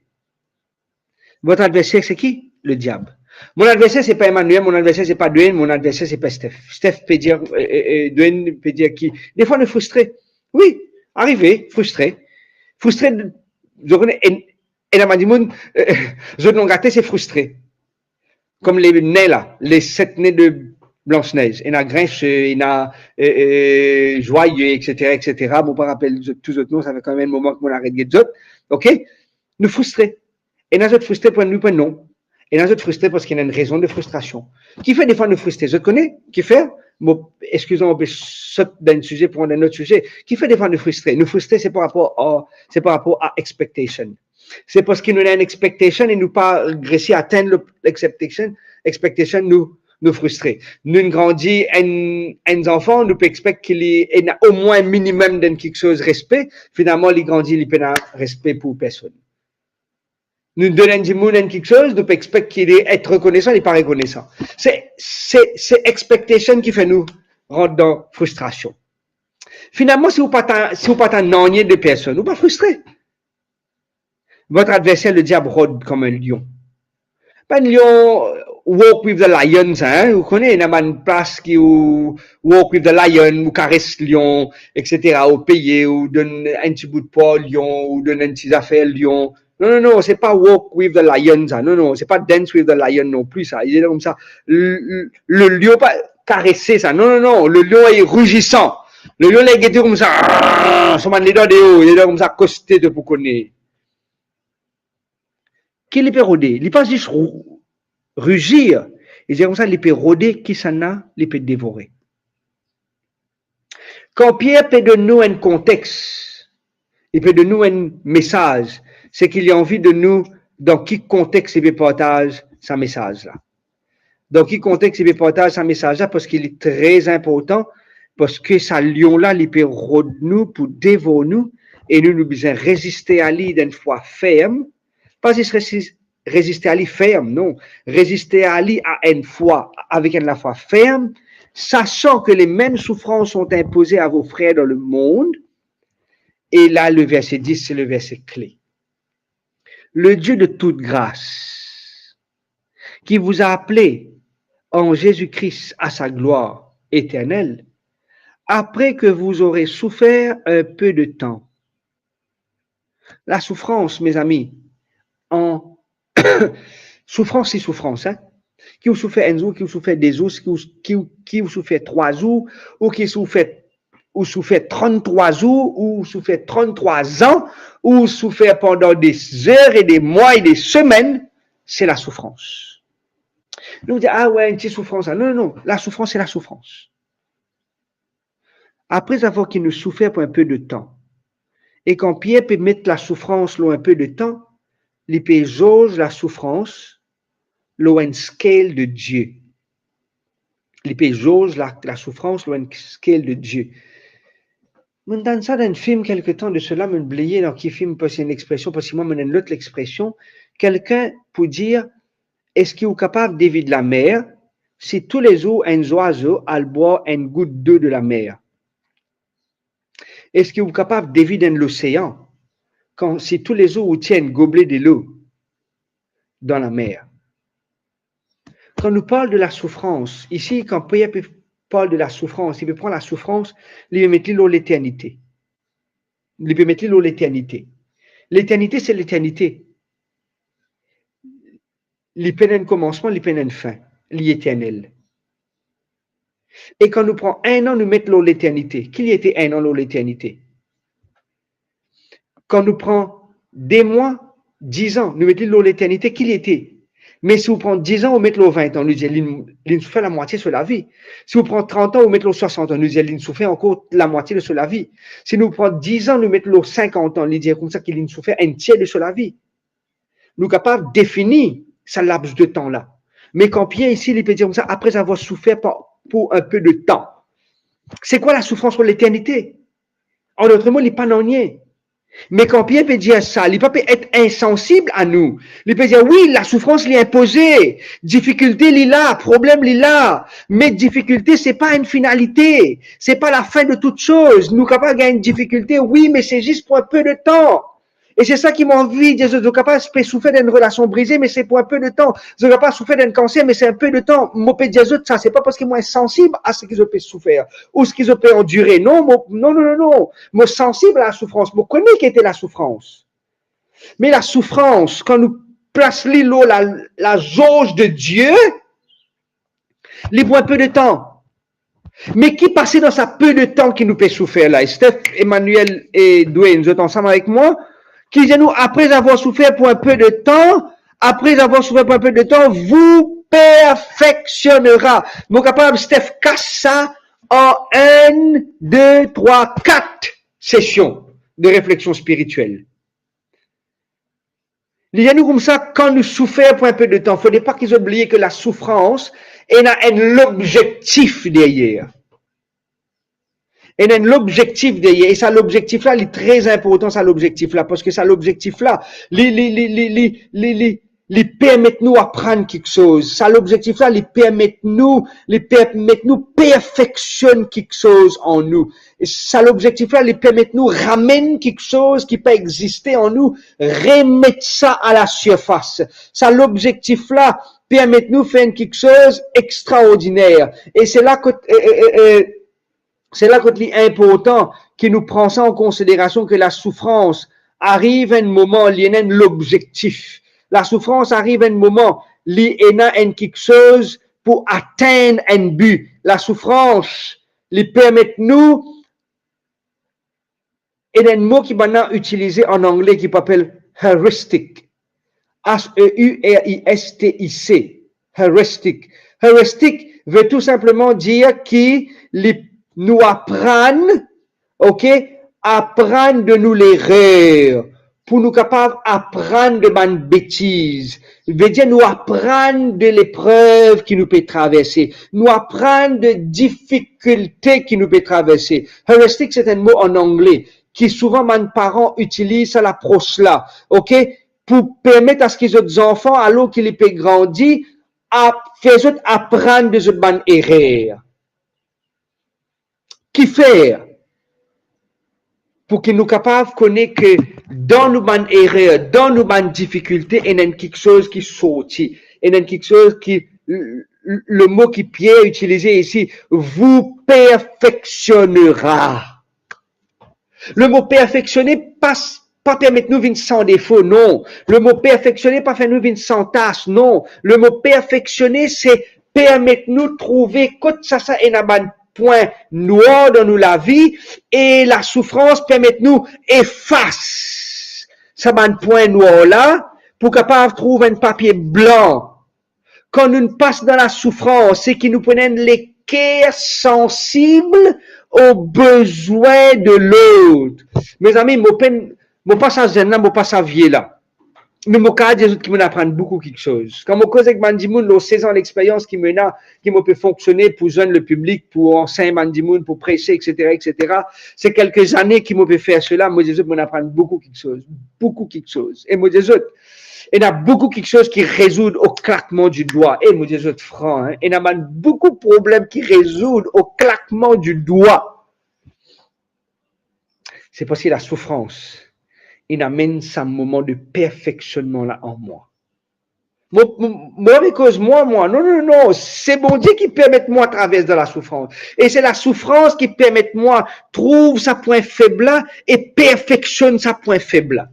Votre adversaire, c'est qui? Le diable. Mon adversaire, c'est pas Emmanuel, mon adversaire, c'est pas Dwayne, mon adversaire, c'est pas Steph. Steph peut dire, Dwayne peut dire qui? Des fois, on est frustré. Oui, arrivé, frustré. Frustré, je connais, et la madimoun, je n'en gâté, c'est frustré. Comme les nez là, les 7 nez de Blanche-Neige. Il y a Grinch, il y a Joyeux, etc. Bon, pas rappelle tous autres noms, ça fait quand même un moment que mon arrête de autres. Ok? Nous frustrés. Et nous autres frustrés pour nous, non. Et nous autres frustrés parce qu'il y a une raison de frustration. Qui fait des fois nous frustrer? Je connais. Qui fait? Bon, excusez-moi, je saute d'un sujet pour un autre sujet. Qui fait des fois nous frustrer? Nous frustrer, c'est par rapport à expectation. C'est parce qu'il nous a une expectation et nous pas réussi à atteindre l'expectation, nous frustrer. Nous grandit un enfant, nous peut expecter qu'il ait au moins un minimum de quelque chose respect. Finalement, il grandit, il peut pas respect pour personne. Nous donnons du monde quelque chose, nous peut expecter qu'il est être reconnaissant, il n'est pas reconnaissant. C'est expectation qui fait nous rentrer dans frustration. Finalement, si vous pas un ennuyé de personne, vous pas frustré. Votre adversaire, le diable, rôde comme un lion. Pas un lion, walk with the lions, hein. Vous connaissez, il y a une place qui walk with the lion, ou caresse lion, etc., ou payer, ou donne un petit bout de poids lion, ou donne un petit affaire lion. Non, c'est pas walk with the lions, hein. Non, c'est pas dance with the lion non plus, ça. Il est comme ça. Le lion, pas caresser, ça. Non, le lion est rugissant. Le lion est guetté comme ça. Son man, il est comme ça, costé de pour connaître. Qu'il peut rôder, il pas juste rugir, il dit comme ça, il peut rôder, qui s'en a, il peut dévorer. Quand Pierre peut donner nous un contexte, il peut donner nous un message, c'est qu'il a envie de nous, dans quel contexte il peut partager ce message-là. Dans quel contexte il peut partager ce message-là, parce qu'il est très important, parce que ce lion-là, il peut rôder nous pour dévorer nous, et nous devons résister à lui d'une foi ferme. Pas juste résister à lui ferme, non. Résister à lui à une foi, avec une foi ferme, sachant que les mêmes souffrances sont imposées à vos frères dans le monde, Et là, le verset 10, c'est le verset clé. Le Dieu de toute grâce, qui vous a appelé en Jésus-Christ à sa gloire éternelle, après que vous aurez souffert un peu de temps. La souffrance, mes amis, en souffrance, c'est souffrance, hein? Qui vous souffert un jour, qui vous souffert des jours, qui vous souffert 3 jours, ou qui vous souffert 33 jours, ou vous souffert 33 ans, ou vous souffert pendant des heures et des mois et des semaines, c'est la souffrance. Nous disons, ah ouais, une petite souffrance. Non, non, non, la souffrance, c'est la souffrance. Après avoir qu'il nous souffert pour un peu de temps, et quand Pierre peut mettre la souffrance là un peu de temps, il peut jauger la souffrance là une scale de Dieu. Il peut jauger la souffrance là une scale de Dieu. Je donne ça dans un film quelque temps de cela, me oublier dans qui film parce une expression, parce que moi, je donne l'autre l'expression. Quelqu'un pour dire, est-ce qu'il est capable d'éviter la mer si tous les jours un oiseau a boire une goutte d'eau de la mer? Est-ce qu'il est capable d'éviter l'océan si tous les jours vous tiennent gobelet de l'eau dans la mer? Quand nous parlons de la souffrance, ici, quand Pierre parle de la souffrance, il peut prendre la souffrance, il peut mettre l'eau l'éternité. Il peut mettre l'eau l'éternité. L'éternité, c'est l'éternité. Il peut un commencement, il peut une fin, l'éternel. Et quand nous prenons un an, nous mettons l'eau l'éternité. Qu'il y était un an l'eau l'éternité? Quand nous prenons des mois, 10 ans, nous mettons l'eau l'éternité. Qu'il y était? Mais si vous prenez 10 ans, vous mettez l'eau 20 ans, nous disons, il souffre la moitié sur la vie. Si vous prenez 30 ans, vous mettez l'eau 60 ans, nous disons, il souffre encore la moitié de sur la vie. Si nous prenons 10 ans, nous mettons l'eau 50 ans, nous disons comme ça qu'il souffre un tiers de sur la vie. Nous sommes capables de définir ce laps de temps-là. Mais quand Pierre ici, il peut dire comme ça, après avoir souffert pour un peu de temps. C'est quoi la souffrance pour l'éternité? En d'autres mots, il n'est pas non-rien. Mais quand Pierre peut dire ça, il ne peut pas être insensible à nous. Il peut dire, oui, la souffrance l'est imposée. Difficulté, il est là. Problème, il est là. Mais difficulté, c'est pas une finalité. C'est pas la fin de toute chose. Nous sommes capables de gagner une difficulté, oui, mais c'est juste pour un peu de temps. Et c'est ça qui m'a envie de dire, je suis capable de souffrir d'une relation brisée, mais c'est pour un peu de temps. Je suis capable de souffrir d'un cancer, mais c'est un peu de temps. Moi, peux dire ça, c'est pas parce que moi, je suis sensible à ce qu'ils ont pu souffrir, ou ce qu'ils ont pu endurer. Non, non. Moi, sensible à la souffrance. Moi, connais qu'était la souffrance. Mais la souffrance, quand nous plaçons l'îlot, la jauge de Dieu, il pour un peu de temps. Mais qui passait dans ça peu de temps qui nous peut souffrir là? Et Steph, Emmanuel et Dwayne, vous êtes ensemble avec moi? Qui dit nous, après avoir souffert pour un peu de temps, vous perfectionnera. Mon capable, Steph, casse ça en 1, 2, 3, 4 sessions de réflexion spirituelle. Il y a nous comme ça, quand nous souffrons pour un peu de temps, il ne faudrait pas qu'ils oublient que la souffrance, elle a l'objectif derrière. Et a l'objectif derrière. Et ça, l'objectif-là, il est très important, ça, l'objectif-là. Parce que ça, l'objectif-là, il permet nous apprendre quelque chose. Ça, l'objectif-là, il permet nous perfectionner quelque chose en nous. Et ça, l'objectif-là, il permet nous ramener quelque chose qui peut exister en nous, remettre ça à la surface. Ça, l'objectif-là, permet nous faire quelque chose d'extraordinaire. Et c'est là que, c'est important qu'il nous prend ça en considération que la souffrance arrive à un moment, il y a l'objectif. La souffrance arrive à un moment, il y a quelque chose pour atteindre un but. La souffrance, lui permet nous, il y a un mot qui est maintenant utilisé en anglais qui s'appelle heuristic. Heuristic. Heuristic. Heuristic veut tout simplement dire qu'il nous apprendre, apprendre de nous l'erreur, pour nous capables d'apprendre de bonnes bêtises. Il veut dire nous apprendre de l'épreuve qui nous peut traverser, nous apprendre de difficultés qui nous peut traverser. Heuristic, c'est un mot en anglais qui souvent mes parents utilisent à l'approche là, pour permettre à ce que les enfants, alors qu'ils peuvent grandir, faire apprendre de cette bonne erreur. Qui faire? pour que nous capables de connaître que dans nos bonnes erreurs, dans nos bonnes difficultés, il y a quelque chose qui sortit. Il y a quelque chose qui, le mot qui Pierre a utilisé ici, vous perfectionnera. Le mot perfectionner pas permettre nous venir sans défaut, non. Le mot perfectionner pas faire nous venir sans tâche, non. Le mot perfectionner, c'est permettre nous de trouver que ça est un point noir dans nous la vie et la souffrance permet nous efface ça point noir là pour capable trouver un papier blanc. Quand nous passons dans la souffrance, c'est que nous prenons les cœurs sensibles aux besoins de l'autre. Mes amis, mon pas ça zen là, mon pas ça vieux là. Mais mon cas, des autres qui m'apprennent beaucoup quelque chose. Quand mon cause avec Mandimoun, nos 16 ans d'expérience qui me peut fonctionner pour joindre le public, pour enseigner Mandimoun, pour prêcher, etc., c'est quelques années qui me peut faire cela. Moi, des autres m'apprennent beaucoup quelque chose. Et moi, des autres, il y a beaucoup quelque chose qui résout au claquement du doigt. Et moi, des autres francs, hein, il y a beaucoup de problèmes qui résoudent au claquement du doigt. C'est parce que la souffrance, il amène ce moment de perfectionnement là en moi. Moi, because moi, non, c'est bon Dieu qui permet moi de traverser dans la souffrance. Et c'est la souffrance qui permet moi trouve sa point faible là et perfectionne sa point faible là.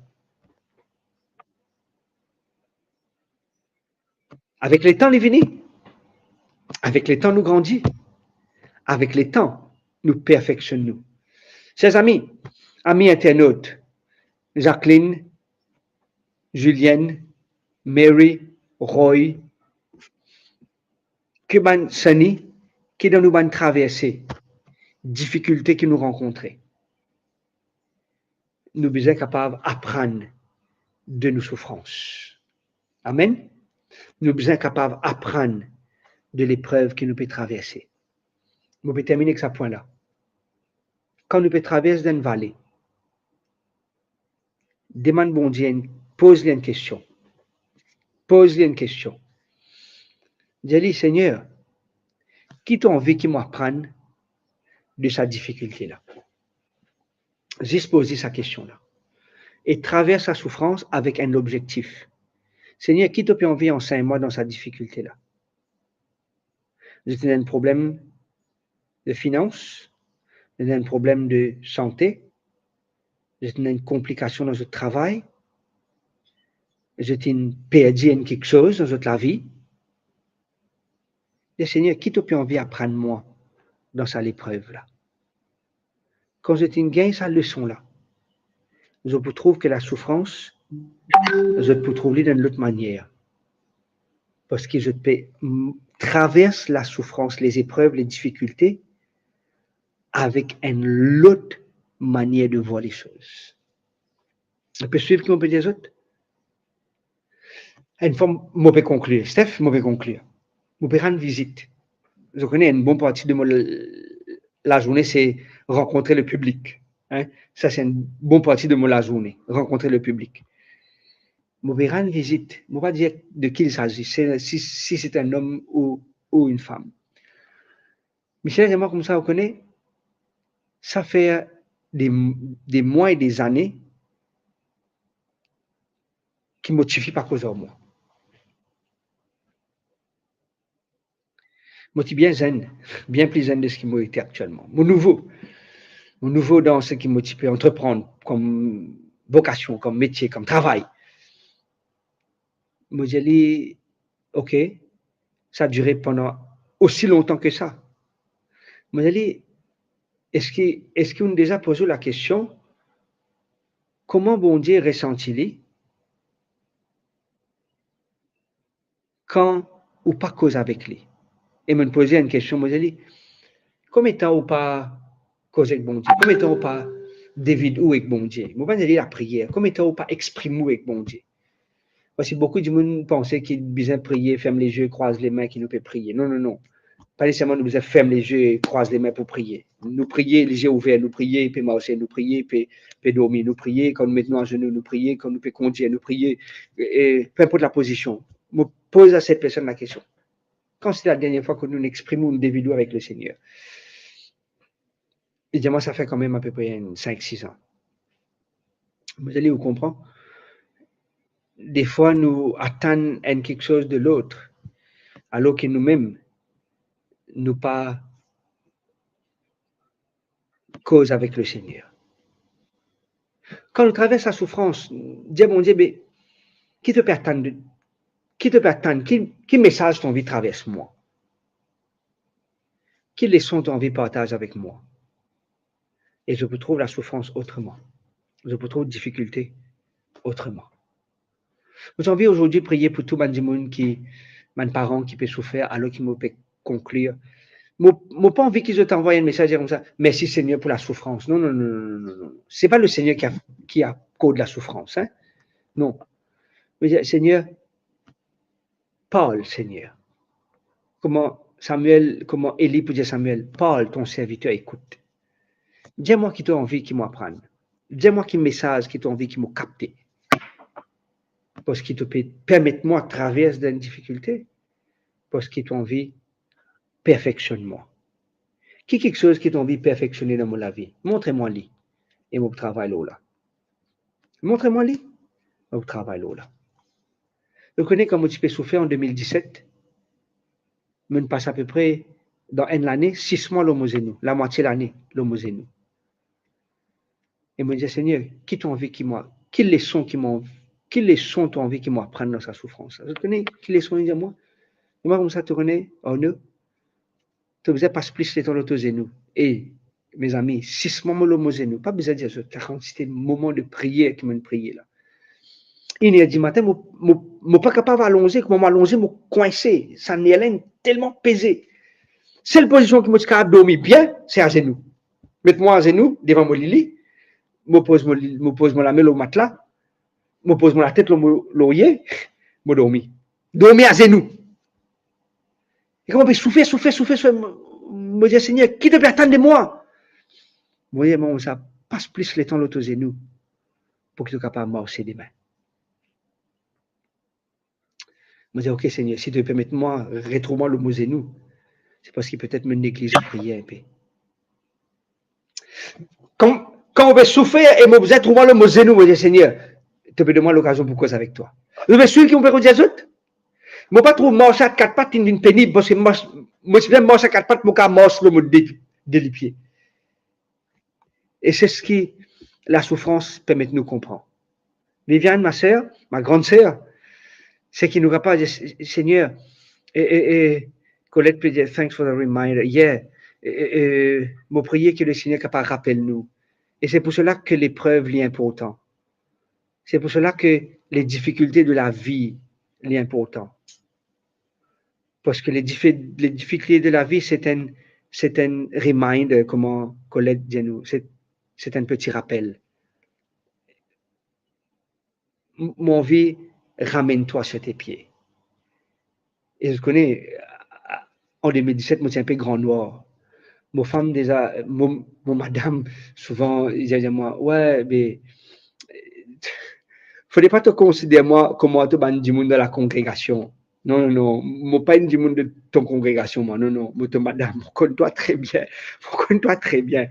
Avec le temps, les vini. Avec le temps, nous grandit. Avec le temps, nous perfectionnons. Chers amis internautes, Jacqueline, Julienne, Mary, Roy, que ban Sani, qui dans nous ban traverser, difficultés que nous rencontrons. Nous sommes capables d'apprendre de nos souffrances. Amen. Nous sommes capables d'apprendre de l'épreuve que nous pouvons traverser. Nous pouvons terminer avec ce point-là. Quand nous pouvons traverser une vallée, demande bon Dieu, pose-lui une question. Pose-lui une question. Dis-lui, Seigneur, qui t'a envie qu'il m'apprenne de sa difficulté-là? Juste poser sa question-là. Et traverse sa souffrance avec un objectif. Seigneur, qui t'a envie d'enseigner-moi dans sa difficulté-là? J'ai un problème de finances, j'ai un problème de santé, j'ai une complication dans notre travail, j'ai perdu quelque chose dans notre vie. Et Seigneur, qui t'a envie d'apprendre moi dans sa épreuve-là? Quand je gagne sa leçon-là, je peux trouver que la souffrance, je peux trouver d'une autre manière. Parce que je peux traverse la souffrance, les épreuves, les difficultés avec une autre manière de voir les choses. On peut suivre qu'on peut dire autres? Une fois, je peux conclure. Steph, je peux conclure. Je peux rendre visite. Je connais une bonne partie de la journée, c'est rencontrer le public. Hein? Ça, c'est une bonne partie de la journée, rencontrer le public. Je peux rendre visite. Je ne vais pas dire de qui il s'agit, si c'est un homme ou une femme. Michel et moi, comme ça, on connaît, ça fait des mois et des années qui ne motivent pas cause de moi. Moi, je suis bien zen, bien plus zen de ce qui m'a été actuellement. Mon nouveau dans ce qui m'a motivé à entreprendre comme vocation, comme métier, comme travail. Moi, j'ai dit, OK, ça a duré pendant aussi longtemps que ça. Moi, j'ai dit, est-ce qu'on a déjà posé la question, comment bon Dieu ressentit-il quand ou pas cause avec lui? Et me poser une question, moi, j'ai dit, combien de temps ou pas cause avec bon Dieu? Combien de temps ou pas David ou avec bon Dieu? Moi, je vais la prière. Combien de temps ou pas exprimer avec bon Dieu? Parce que beaucoup de monde pensaient qu'il besoin prier, ferme les yeux, croise les mains, qu'il nous peut prier. Non. Pas nécessairement nous besoin ferme les yeux et croise les mains pour prier. Nous prier, les yeux ouverts, nous prier, puis marcher, nous prier, puis dormir, nous prier, quand nous mettons à genoux, nous prier, quand nous peut conduire, nous prier, et peu importe la position. Je pose à cette personne la question. Quand c'est la dernière fois que nous exprimons des vidéos avec le Seigneur? Et dis-moi, ça fait quand même à peu près 5-6 ans. Vous allez vous comprendre. Des fois, nous attendons quelque chose de l'autre, alors que nous-mêmes, nous pas cause avec le Seigneur. Quand nous traversons la souffrance, dis mon Dieu, mais qui te peut attendre? Quel message ton envie traverse moi? Quelle leçon ton envie partage avec moi? Et je peux trouver la souffrance autrement. Je peux trouver la difficulté autrement. J'ai envie aujourd'hui de prier pour tout le monde mes parents qui peut souffrir alors qu'ils me peuvent conclure. Je n'ai pas envie qu'ils t'envoient un message comme ça. Merci Seigneur pour la souffrance. Non, non, non, non, non, non. Ce n'est pas le Seigneur qui a cause de la souffrance. Hein? Non. Mais Seigneur, parle, Seigneur. Comment Élie peut dire Samuel, parle, ton serviteur écoute. Dis-moi qui t'a envie qu'il m'apprenne. Dis-moi quel message qui t'a envie qu'il me capte. Parce qu'il te peut permettre-moi de traverser une difficulté. Parce qu'il t'a envie perfectionne-moi. Qui quelque chose qui t'a envie de perfectionner dans ma vie? Montrez-moi lui. Et mon travail là. Montrez-moi lui. Mon travail là. Vous connaissez comment tu peux souffrir en 2017? Je passe à peu près dans une année, 6 mois l'homosénou, la moitié de l'année l'homosénou. Et me dit Seigneur, qui t'a envie qui moi, quelles leçons t'as envie qui m'apprennent dans sa souffrance? Je connais quelles leçons il dit moi. Moi comme ça tu connais, oh non, tu faisais pas plus les temps l'autosénou. Et mes amis, 6 mois l'homosénou, pas besoin de dire ça, c'était le moment de prière qui m'a prié là. Il y a dit matin, je pas capable d'allonger, comment m'allonger, me coincer, ça n'est tellement pesé. Seule position qui me capable dormir bien, c'est à genoux. Mettez-moi à genoux devant mon lit, me pose la main au matelas, me pose la tête au l'oreiller, me dormir. Dormir à genoux. Et comment souffrir, me dire Seigneur, qui te peut attendre de moi? Vous voyez, moi, ça passe plus le temps l'autre genou pour que tu sois capable de marcher demain. Je me dis, ok Seigneur, si tu peux permettre moi, retrouve-moi le mot genou. C'est parce qu'il peut-être me néglige à prier un peu. Quand on veut souffrir et me vous trouver le mot genou, je dis Seigneur, tu peux donner l'occasion pour cause avec toi. Je veux celui qui me peut dire ça. Je ne pas trop marcher à 4 pattes une pénible parce que moi, je vais marcher à 4 pattes, je vais marcher le mot de pieds. Et c'est ce qui, la souffrance permet de nous comprendre. Viviane, ma sœur, ma grande sœur, c'est qui nous rappelle, Seigneur, et Colette peut dire, thanks for the reminder. Yeah, mon prier que le Seigneur capable rappelle nous. Et c'est pour cela que l'épreuve est importante. C'est pour cela que les difficultés de la vie sont importantes. Parce que les difficultés de la vie, c'est un reminder, comment Colette dit nous, c'est un petit rappel. Mon vie, ramène-toi sur tes pieds. Et je connais, en 2017, moi, c'est un peu grand noir. Mon femme, déjà, mon madame, souvent, il dit à moi, ouais, mais, faudrait pas te considérer moi comme moi, du monde de la congrégation. Non, non, non, moi, pas du monde de ton congrégation, moi, non, non, moi, madame, connais-toi très bien. Connais-toi très bien.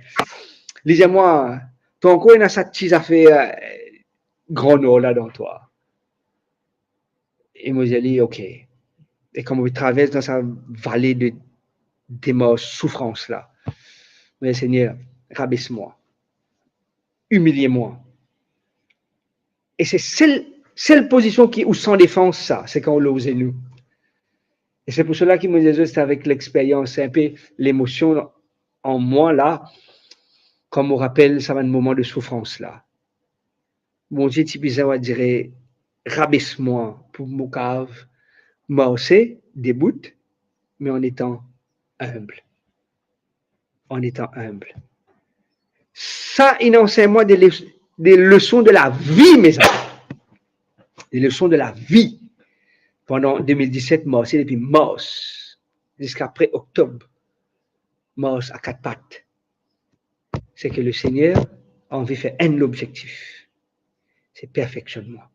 Lisez-moi, ton corps, il a sa petite affaire, grand noir là dans toi. Et moi, j'ai dit, ok. Et comme on traverse dans sa vallée des morts, souffrance là, mais Seigneur, rabaisse-moi, humilie-moi. Et c'est celle position où sans défense, ça, c'est quand on l'ose nous. Et c'est pour cela qu'il me dit, c'est avec l'expérience, c'est un peu l'émotion en moi là, comme on rappelle, ça va un moment de souffrance là. Mon Dieu, tu peux dire, rabaisse-moi pour mon cave, marcher, débout, mais en étant humble. En étant humble. Ça, il enseigne-moi des leçons de la vie, mes amis. Des leçons de la vie. Pendant 2017, marcher depuis mars, jusqu'après octobre, mars à 4 pattes. C'est que le Seigneur a envie de faire un objectif. C'est perfectionne-moi.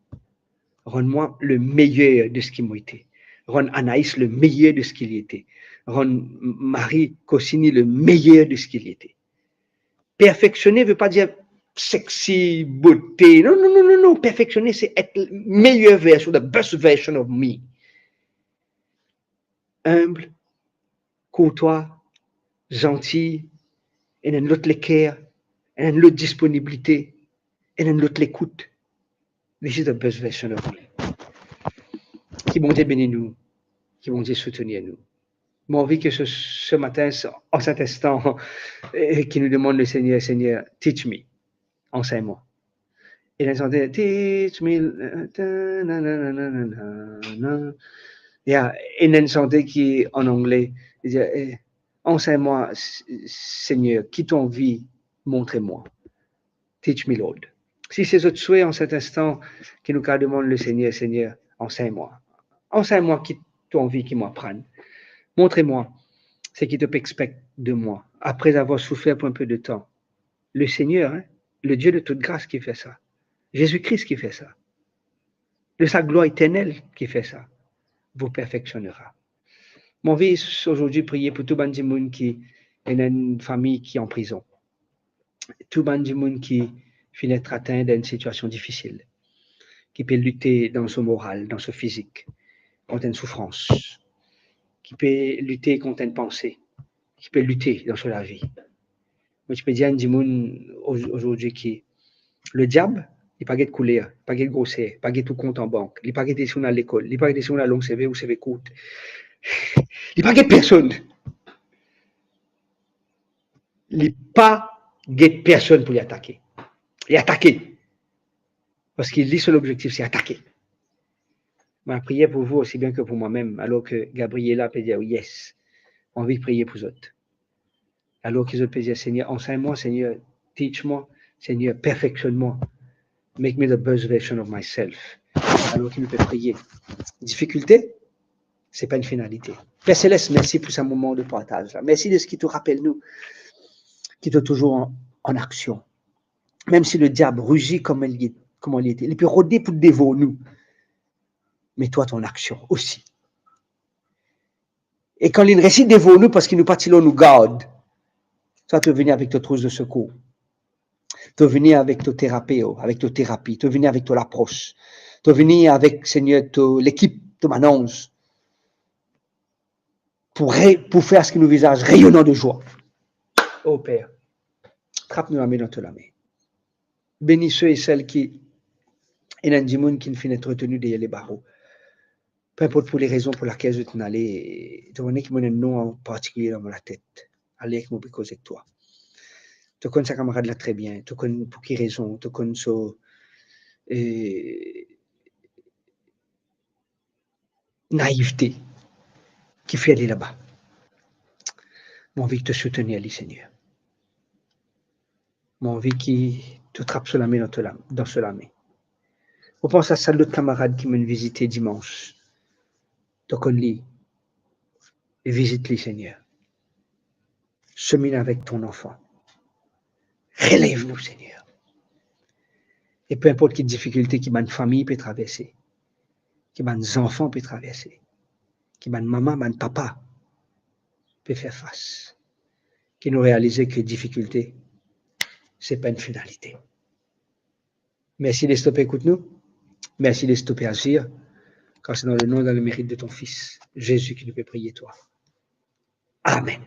Rends-moi le meilleur de ce qui m'a été. Rends Anaïs le meilleur de ce qu'il était. Rends Marie Cossini le meilleur de ce qu'il était. Perfectionner ne veut pas dire sexy, beauté. Non, non, non, non, non. Perfectionner, c'est être la meilleure version, the best version of me. Humble, courtois, gentil, et une autre l'équerre, et une autre disponibilité, et une autre l'écoute. This is the best version of me. Qui bon Dieu bénisse nous, qui bon Dieu soutenir nous. J'ai envie que ce matin, en cet instant, qui nous demande le Seigneur, Seigneur, teach me, enseigne-moi. Et là, j'entends, teach me, il y a une chanté qui est en anglais, il dit, enseigne-moi, Seigneur, qui t'en vie, montrez-moi. Teach me, Lord. Si c'est autre souhait en cet instant, qui nous demande le Seigneur, Seigneur, enseigne-moi. Enseigne-moi qui t'en vie, qui m'apprenne. Montrez-moi ce qui te expecte de moi, après avoir souffert pour un peu de temps. Le Seigneur, hein, le Dieu de toute grâce qui fait ça. Jésus-Christ qui fait ça. De sa gloire éternelle qui fait ça. Vous perfectionnera. Mon vie aujourd'hui prier pour tout le monde qui est une famille qui est en prison. Tout le monde qui finit d'être atteint d'une situation difficile. Qui peut lutter dans son moral, dans son physique, contre une souffrance. Qui peut lutter contre une pensée, qui peut lutter dans la vie. Moi, je peux dire à un monde aujourd'hui qui, le diable, il n'a pas de couler, il n'a pas de grossir, il n'a pas de tout compte en banque, il n'a pas de décision à l'école, il n'a pas de décision à longue CV ou CV courte. Il n'a pas de personne. Il n'a pas de personne pour l'attaquer. Il est attaqué. Parce qu'il dit son objectif, c'est attaquer. Ma prière pour vous aussi bien que pour moi-même, alors que Gabriela peut dire yes, envie de prier pour les autres. Alors qu'ils ont peut dire Seigneur, enseigne-moi, Seigneur, teach-moi, Seigneur, perfectionne-moi, make me the best version of myself. Alors qu'ils peuvent prier. Difficulté, c'est pas une finalité. Père Céleste, merci pour ce moment de partage. Merci de ce qui te rappelle nous, qui est toujours en action. Même si le diable rugit comme il était, il peut rôder pour dévorer nous. Mais toi, ton action aussi. Et quand il récite dévorer nous parce qu'il nous partilons nous garde, toi, tu veux venir avec tes trousse de secours. Tu veux venir avec ton thérapeute, avec ton thérapie. Tu veux venir avec ton approche. Tu veux venir avec, Seigneur, l'équipe de Manonge. Pour faire ce que nos visages rayonnant de joie. Oh Père, trappe-nous la main dans ta main. Bénis ceux et celles qui, et dans du monde qui ne finissent retenu derrière les barreaux. Peu importe pour les raisons pour lesquelles je t'en allais, tu connais qui m'a un nom en particulier dans la tête. Allez avec moi pour causer avec toi. Tu connais sa camarade là très bien. Tu connais pour quelle raison. Tu connais sa naïveté qui fait aller là-bas. Mon envie de te soutenir, Ali Seigneur. Mon envie qui te trappe sur la main dans la main. On pense à ça l'autre camarade qui m'a visité dimanche. Tu connais et visite-les, Seigneur. Chemine avec ton enfant. Relève-nous, Seigneur. Et peu importe quelle difficulté que ma famille peut traverser, que mes enfants peuvent traverser, que ma maman, mon papa peut faire face, que nous réaliser que difficulté, ce n'est pas une finalité. Merci de stopper, écoute-nous. Merci de stopper, agir, car c'est dans le nom et dans le mérite de ton Fils, Jésus, qui nous peut prier, toi. Amen.